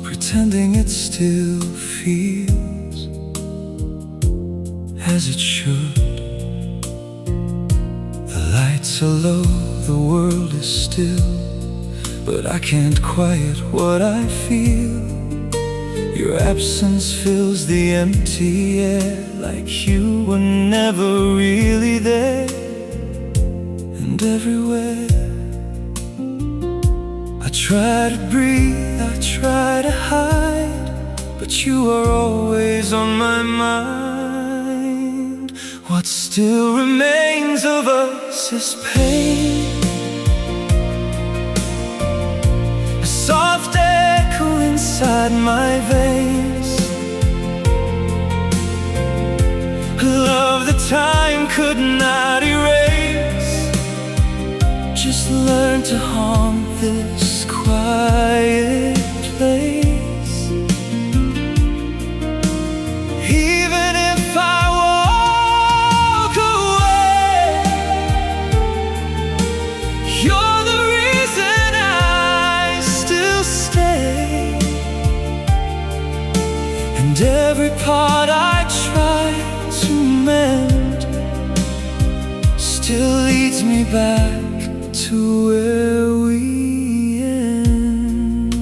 pretending it still feels as it should. The lights are low, the world is still, but I can't quiet what I feel. Your absence fills the empty air, like you were never really there. And everywhere I try to breathe, I try to hide, but you are always on my mind. What still remains of us is pain, a soft echo inside my veins, a love that time could not erase. Just learn to haunt this quiet place. Even if I walk away, you're the reason I still stay. And every part I try to mend still leads me back to where we end.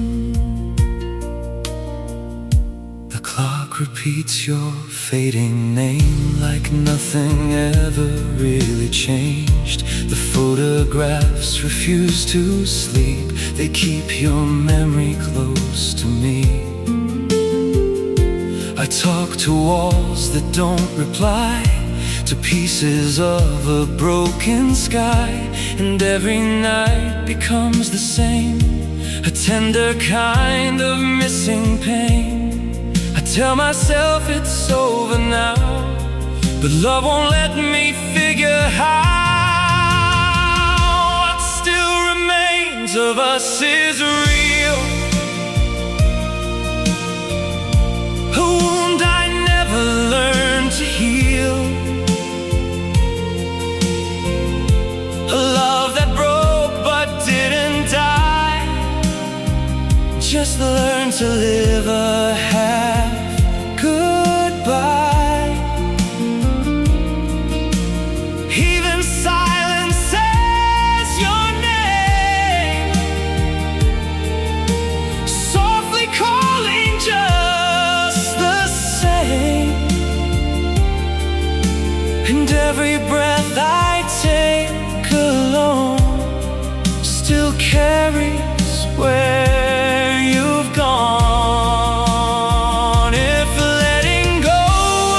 The clock repeats your fading name like nothing ever really changed. The photographs refuse to sleep, they keep your memory close to me. I talk to walls that don't reply, to pieces of a broken sky, and every night becomes the same, a tender kind of missing pain. I tell myself it's over now, but love won't let me figure how. What still remains of us is real, a wound I never learned to heal, a love that broke but didn't die. Just learn to live a half goodbye. Even silence says your name, softly calling just the same. And every breath I take alone still carries where you've gone. If letting go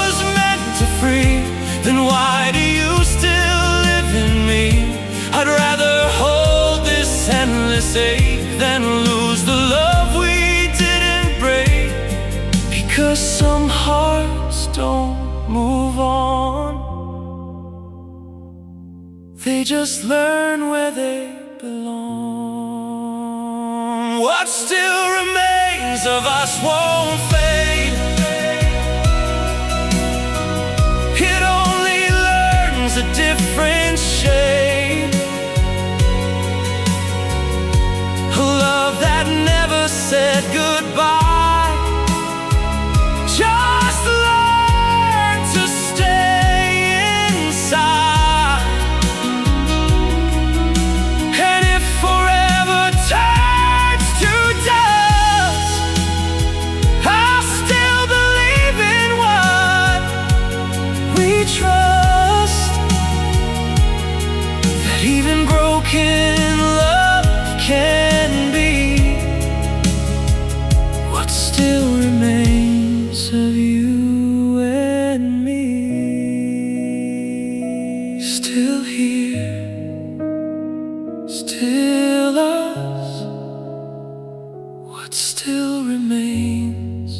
was meant to free, then why do you still live in me? I'd rather hold this endless ache than lose the love we didn't break, because some hearts don't move on, they just learn where they belong. What still remains of us won't fade, it only learns a different shade, a love that never said goodbye. Just learn to stay inside. And if forever turns to dust, I'll still believe in what we trust, that even broken love can be. What still remains of you and me? Still here, still us. What still remains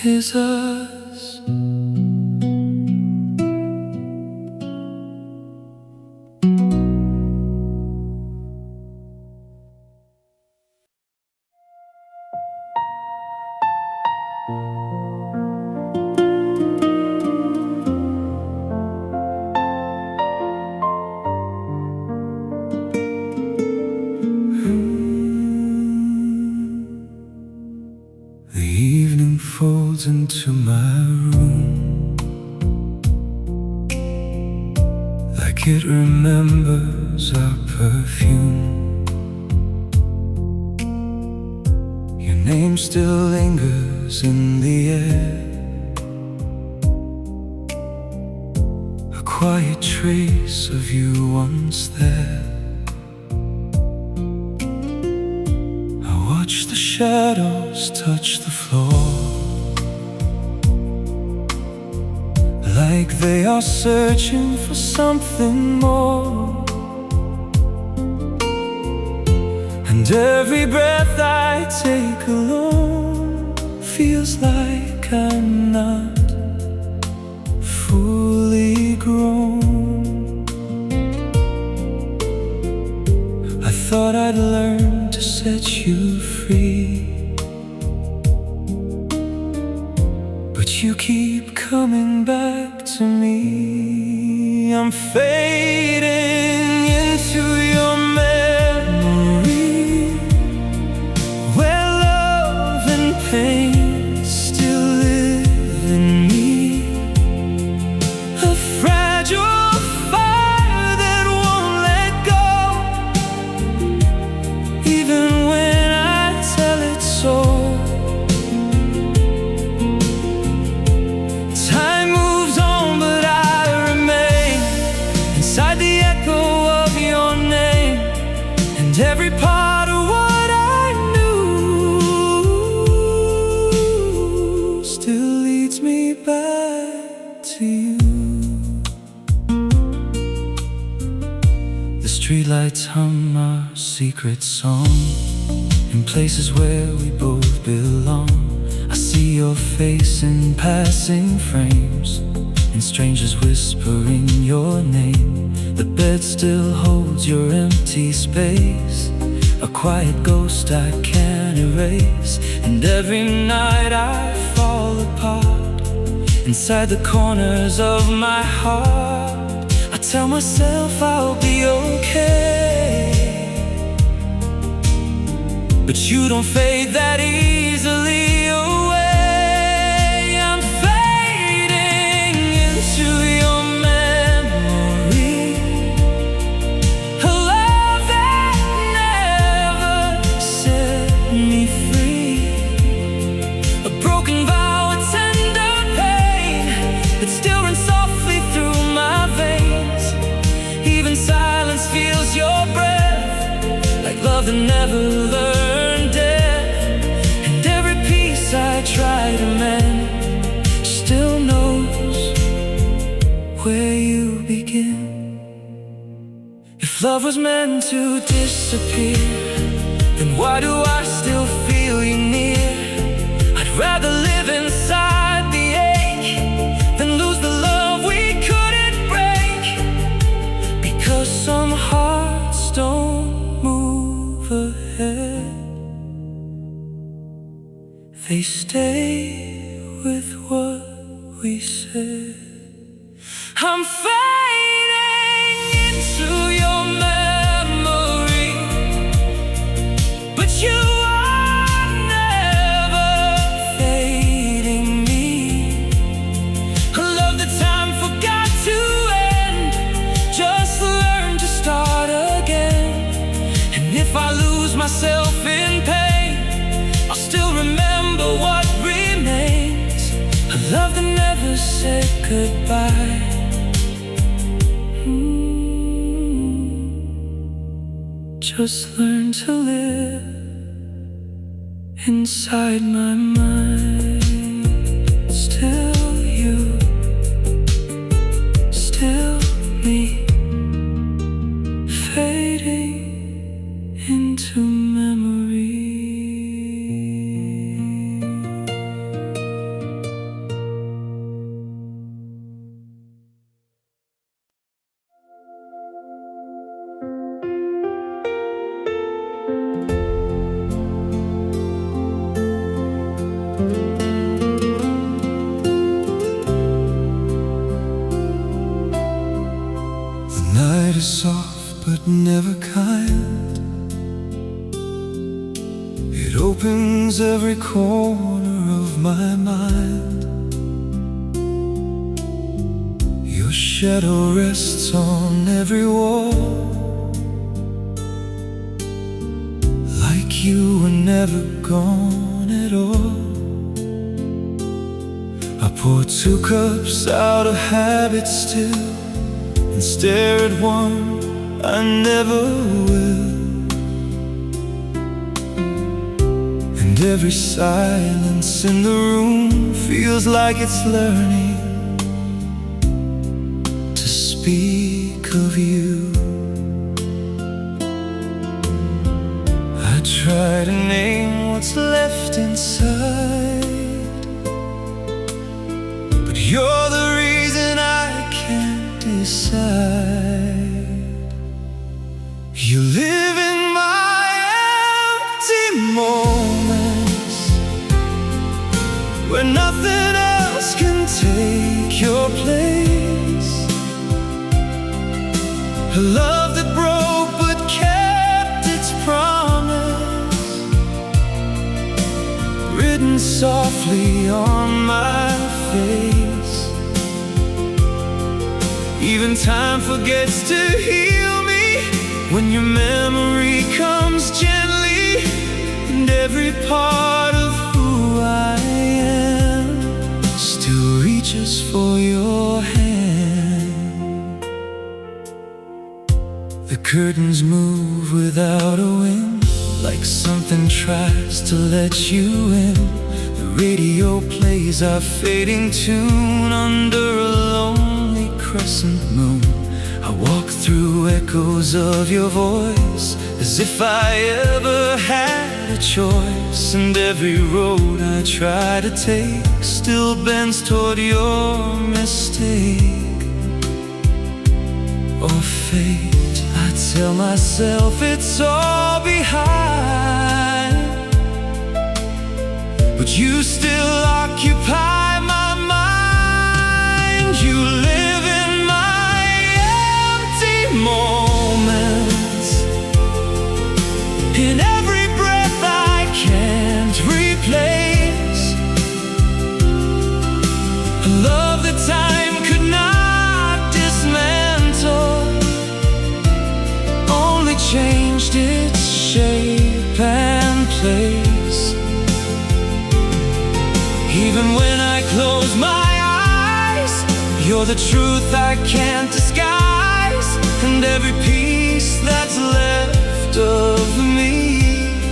is us. it remembers our perfume. Your name still lingers in the air, a quiet trace of you once there. I watch the shadows touch the floor, like they are searching for something more. And every breath I take alone feels like I'm not fully grown. I thought I'd learn to set you free, but you keep coming back to me. I'm fading into your memory, where love and pain still live in me. A fragile fire that won't let go, even when I tell it so. Time moves on, but I remain inside the echo of your name, and every part of what I knew still leads me back to you. The streetlights hum our secret song in places where we both belong. I see your face in passing frames, and strangers whispering your name. The bed still holds your empty space, a quiet ghost I can't erase. And every night I fall apart inside the corners of my heart. I tell myself I'll be okay, but you don't fade that easily away. I'm fading into your memory, a love that never set me free, a broken vow, a tender pain that still runs softly through my veins. Even silence feels your breath, like love that never learned death. And every piece I try to mend still knows where you begin. If love was meant to disappear, then why do I still feel you near? I'd rather live inside the ache than lose the love we couldn't break, because some hearts don't move ahead, they stay with what we said. I'm fading into your memory, but you are never fading me. A love that time forgot to end, just learn to start again. And if I lose myself in pain, I'll still remember what remains, a love that never said goodbye. Just learn to live inside my mind. Still you, still me, fading into memory. The night is soft but never kind. It opens every corner of my mind. Your shadow rests on every wall, like you were never gone at all. I pour 2 cups out of habit still, and stare at one I never will. And every silence in the room feels like it's learning to speak of you. I try to name what's left inside, but you're the reason I can't decide. You live in my empty moments, where nothing else can take your place. A love that broke but kept its promise, written softly on my face. Even time forgets to heal me when your memory comes gently, and every part of who I am still reaches for your hand. The curtains move without a wind, like something tries to let you in. The radio plays our fading tune under a lonely crescent moon. I walk through echoes of your voice, as if I ever had a choice. And every road I try to take still bends toward your mistake or fate. I tell myself it's all behind, but you still occupy my mind. You live in my empty moments, in every breath I can't replace. A love that time could not dismantle, only changed its shape and place. Even when I close my eyes, you're the truth I can't disguise. And every piece that's left of me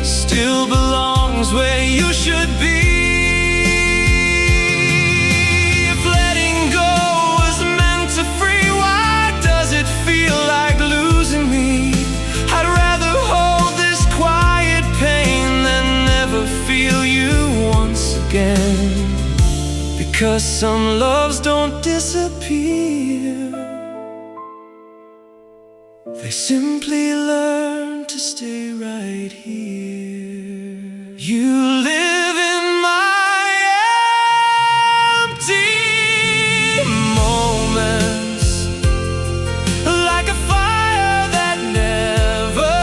still belongs where you should be. If letting go was meant to free, why does it feel like losing me? I'd rather hold this quiet pain than never feel you once again. Because some loves don't disappear, they simply learn to stay right here. You live in my empty moments, like a fire that never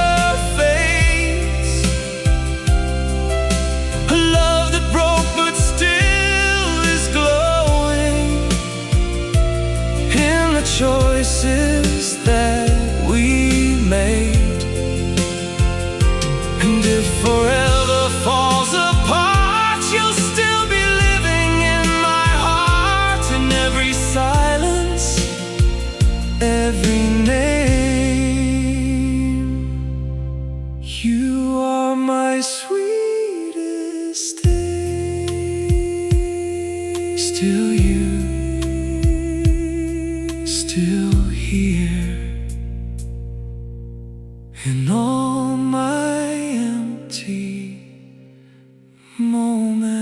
fades. A love that broke but still is glowing in the choices that we made. And if forever falls apart, you'll still be living in my heart, in every silence, every name. You are my sweetest day. Still you, still here, in all my empty moments.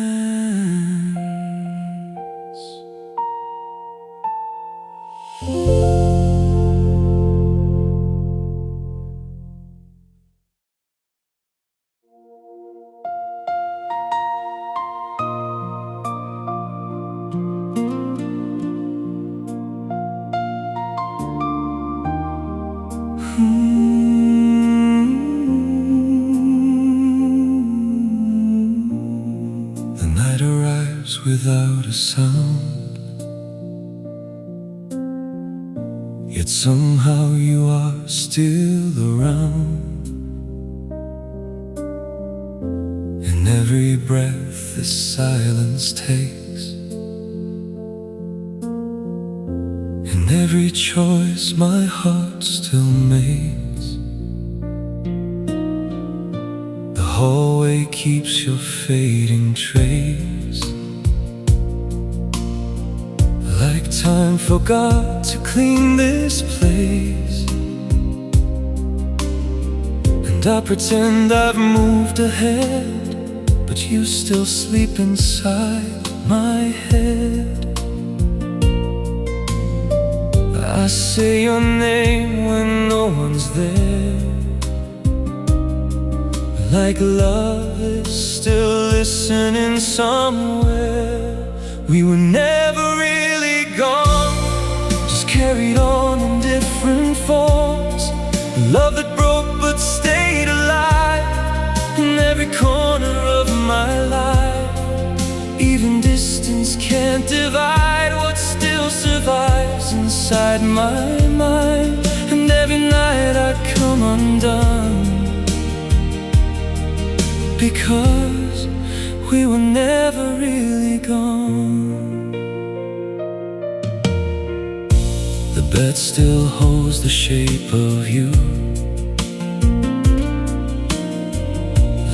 The night arrives without a sound, yet somehow you are still around. In every breath this silence takes, in every choice my heart still makes, the hallway keeps your fading trace, like time forgot to clean this place. And I pretend I've moved ahead, but you still sleep inside my head. I say your name when no one's there, like love is still listening somewhere. We were never really gone, just carried on in different forms. Love that broke but stayed alive in every corner of my life. Even distance can't divide what still survives inside my mind. And every night I come undone, because we were never really gone. The bed still holds the shape of you,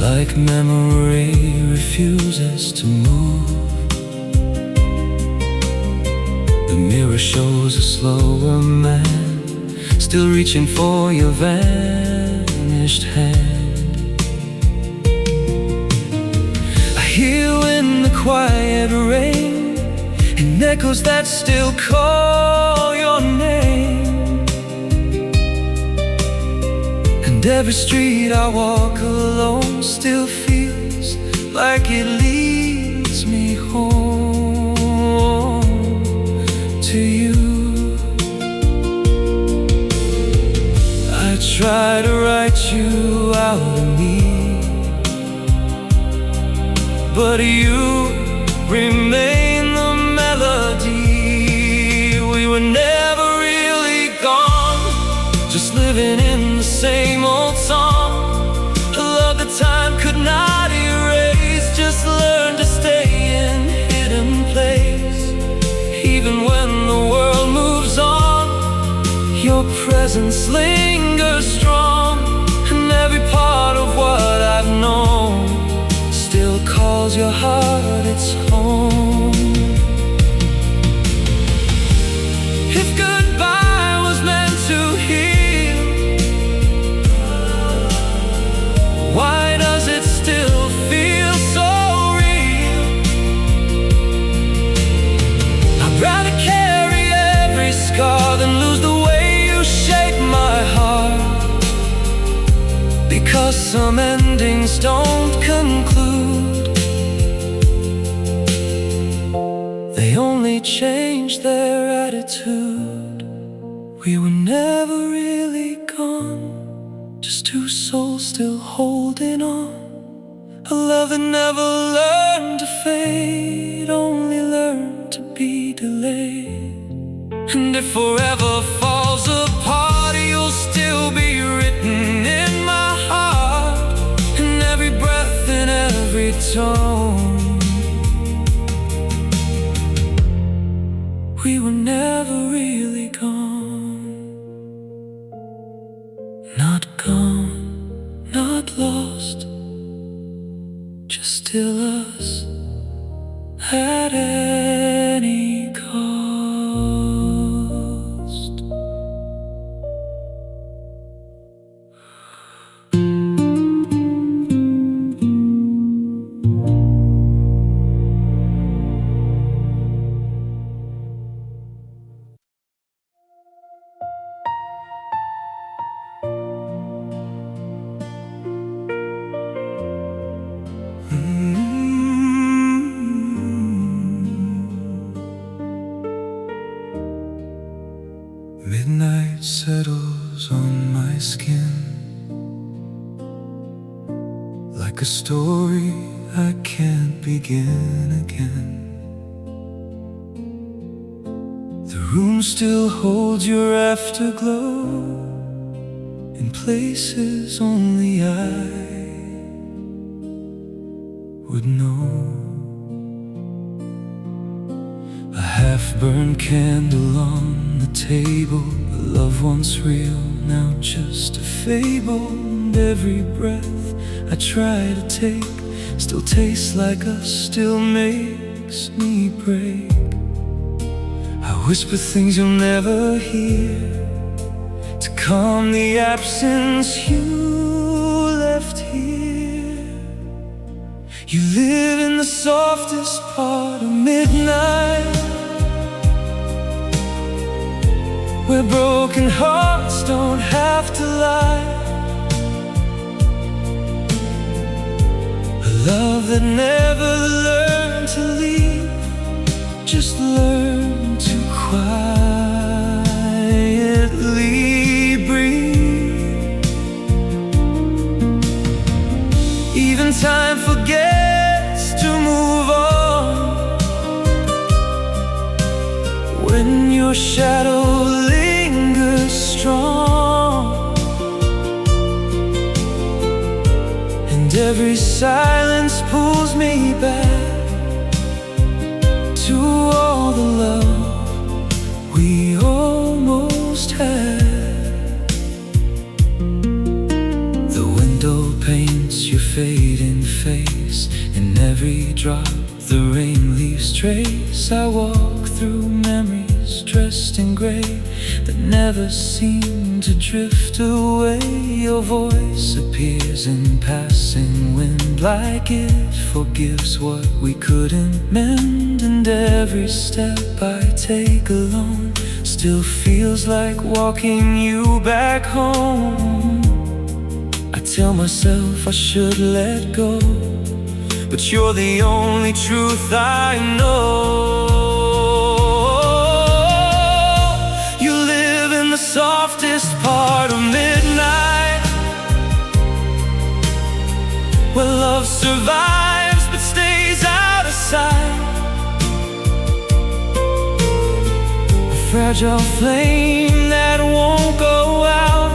like memory refuses to move. The mirror shows a slower man, still reaching for your vanished hand. I hear in the quiet rain, and echoes that still call your name. And every street I walk alone still feels like it leads me home to you. I try to write you out of me, but you remain the melody. We were never really gone, just living in the same old song. A love that time could not erase, just learn to stay in hidden place. Even when the world moves on, your presence lingers strong. And every part of what I've known still calls your heart its home. If goodbye was meant to heal, why does it still feel so real? I'd rather carry every scar than lose the way you shape my heart, because some endings don't conclude, they only change their attitude. We were never really gone, just two souls still holding on. A love that never learned to fade, only learned to be delayed. And if forever falls apart, you'll still be written in my heart, in every breath, in every tone. We were never really gone, not gone, not lost, just still us at any cost. Midnight settles on my skin, like a story I can't begin again. The room still holds your afterglow in places only I would know. A half-burned candle on the table, a love once real, now just a fable. And every breath I try to take still tastes like us, still makes me break. I whisper things you'll never hear to calm the absence you left here. You live in the softest part of midnight, where broken hearts don't have to lie. A love that never learned to leave, just learned to quietly breathe. Even time forgets to move on when your shadow lingers strong, and every silence pulls me back to all the love we almost had. The window paints your fading face, in every drop the rain leaves trace. I walk through memories dressed in gray that never seem to drift away. Your voice appears in passing wind, like it forgives what we couldn't mend. And every step I take alone still feels like walking you back home. I tell myself I should let go, but you're the only truth I know. You live in the softest part of midnight, where love survives but stays out of sight. A fragile flame that won't go out,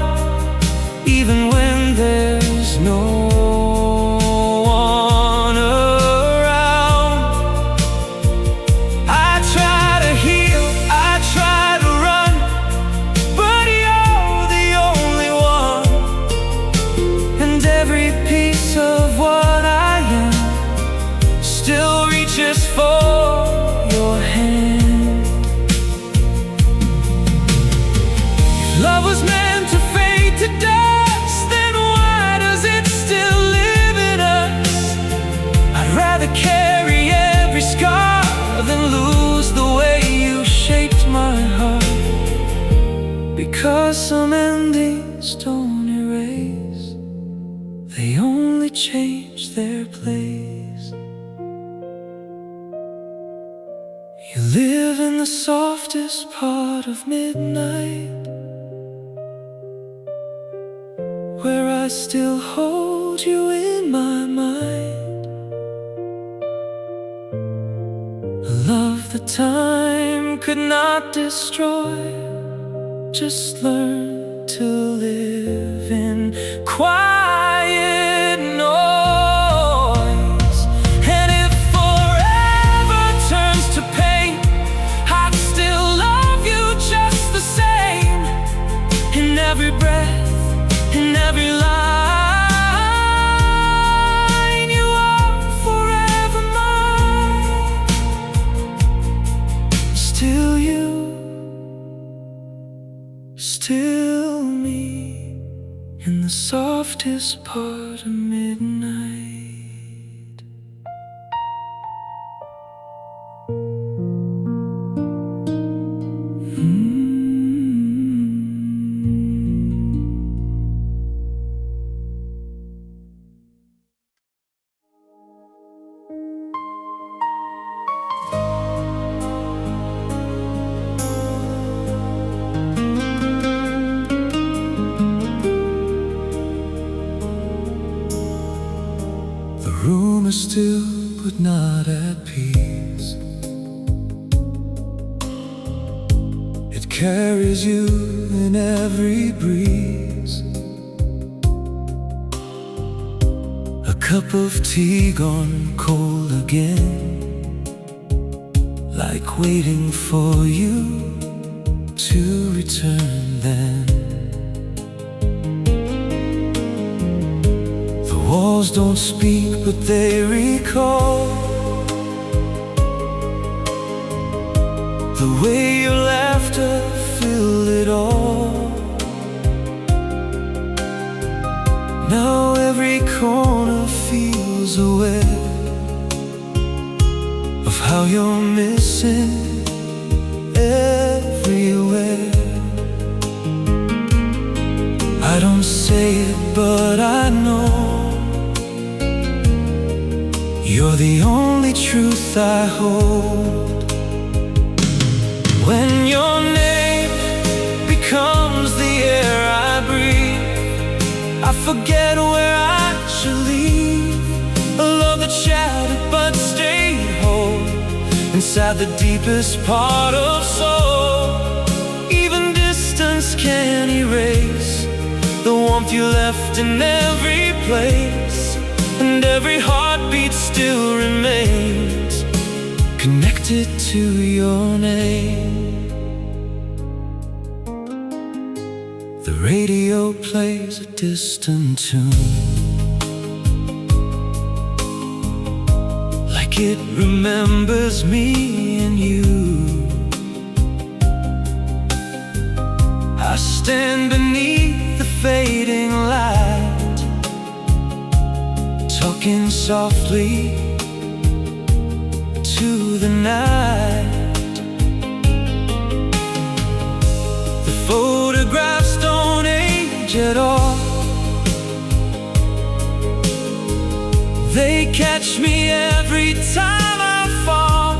even when there's no one around. I try to heal, I try to run, but you're the only one. And every piece of what I am still reaches for your hand. If love was meant to fade to dust, then why does it still live in us? I'd rather carry every scar than lose the way you shaped my heart. Because some endings don't erase, they only change their place. You live in the softest part of midnight, where I still hold you in my mind. A love that time could not destroy, just learn to live in quiet noise. And if forever turns to pain, I'd still love you just the same. In every breath, in every line, you are forever mine. Still you, still me, in the softest part of midnight. The room is still but not at peace. carries you in every breeze. A cup of tea gone cold again, like waiting for you to return then. The walls don't speak, but they recall the way your laughter filled it all. Now every corner feels aware of how you're missing everywhere. I don't say it, but I know you're the only truth I hold. When your name becomes the air I breathe, I forget where I should leave. A love that shattered but stayed whole inside the deepest part of soul. Even distance can't erase the warmth you left in every place, and every heartbeat still remains connected to your name. The radio plays a distant tune, like it remembers me and you. I stand beneath the fading light, talking softly to the night. The photographs don't age at all. They catch me every time I fall,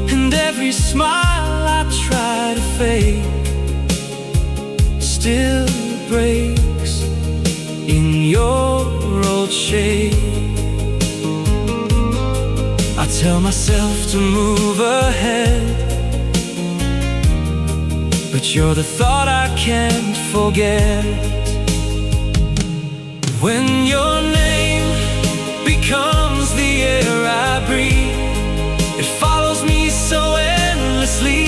and every smile I try to fake still breaks in your old shape. I tell myself to move ahead, but you're the thought I can't forget. When your name becomes the air I breathe, it follows me so endlessly.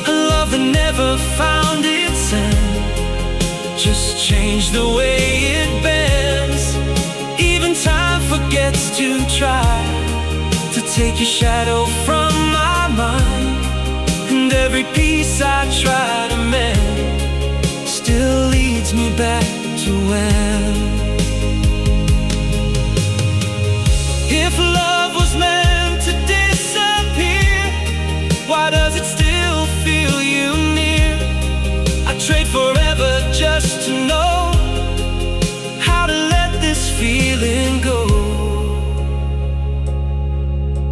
A love that never found its end, just changed the way it bends. Even time forgets to try to take your shadow from my mind, and every piece I try to mend still leads me back to when. If love was meant to disappear, why does it still feel you near? I'd trade forever just to know how to let this feeling go.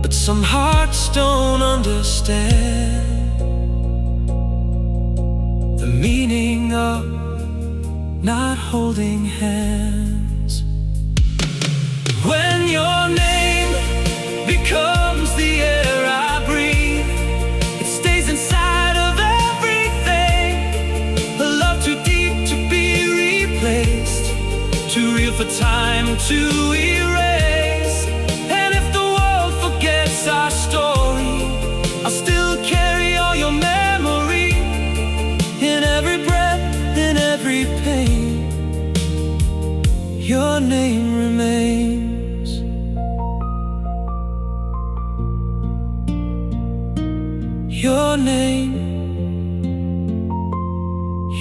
But some hearts don't understand the meaning of not holding hands. When your name becomes the air I breathe, it stays inside of everything. A love too deep to be replaced, too real for time to erase. And if the world forgets our story, I'll still carry all your memory in every breath, in every pain. Your name remains. Your name,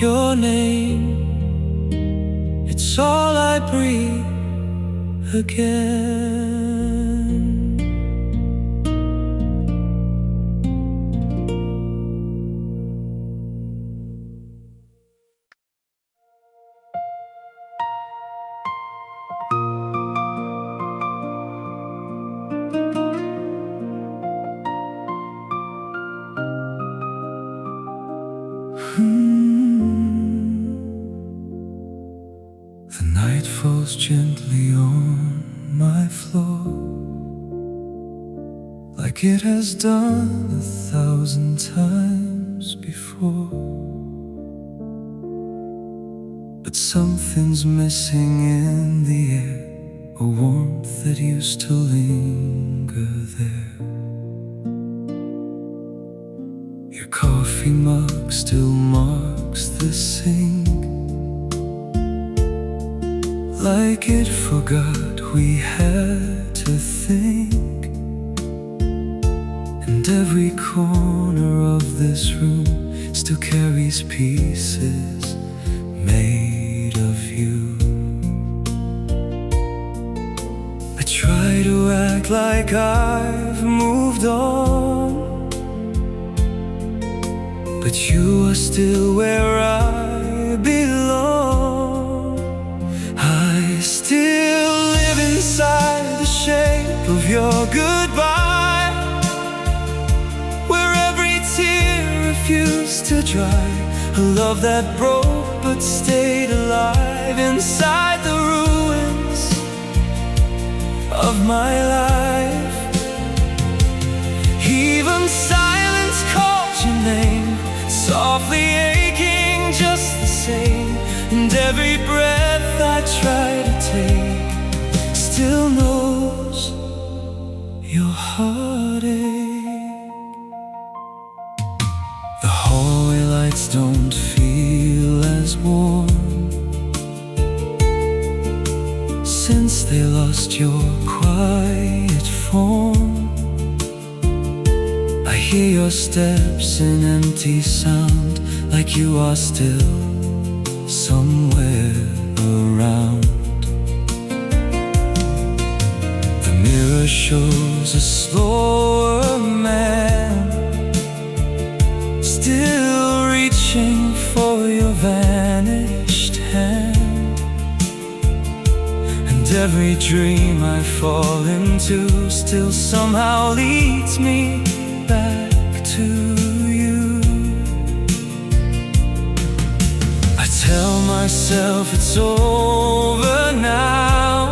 your name, it's all I breathe again. The night falls gently on my floor, like like it has done 1,000 times before. But something's missing in the air, a warmth that used to linger there. Your coffee mug still marks the sink, like it forgot we had to think. And every corner of this room still carries pieces made of you. I try to act like I've moved on, but you are still where I belong. I still live inside the shape of your goodbye, where every tear refused to dry. A love that broke but stayed alive inside the ruins of my life. Even silence calls your name, softly aching just the same. And every breath I try to take still knows your heartache. The hallway lights don't feel as warm since they lost your quiet form. I hear your steps in empty sound, like you are still somewhere around. The mirror shows a slower man, still reaching for your vanished hand. And every dream I fall into still somehow leads me back to you. I tell myself it's over now,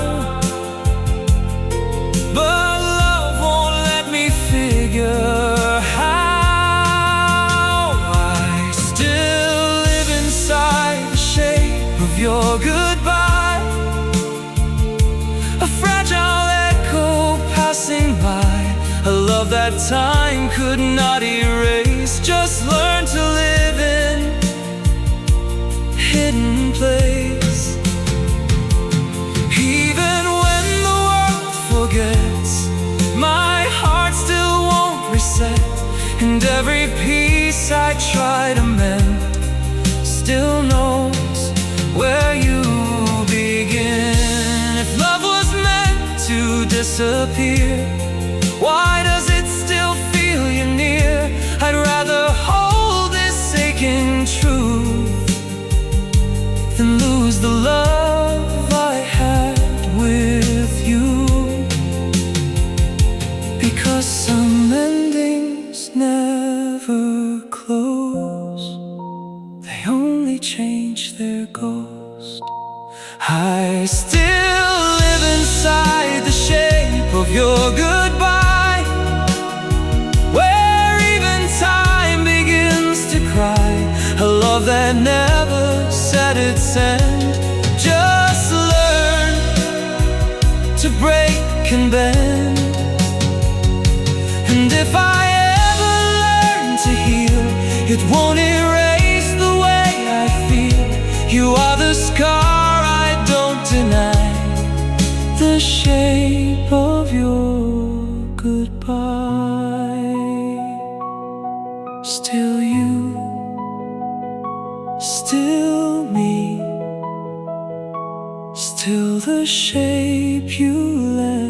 but love won't let me figure how. I still live inside the shape of your goodbye, a fragile echo passing by, a love that time could not erase. Just learn to live in hidden place. Even when the world forgets, my heart still won't reset. And every piece I try to mend still knows where you begin. If love was meant to disappear, why does it still feel you near? I'd rather hold this aching truth than lose the love I had with you. Because some endings never close, they only change their ghost. I still live inside the shape of your goodbye, where even time begins to cry. A love that never said its end. Just learn to break and bend. And if I ever learn to heal, it won't erase the way I feel. You are the scar I don't deny, the shape of your goodbye. Still you, still me, still the shape you left.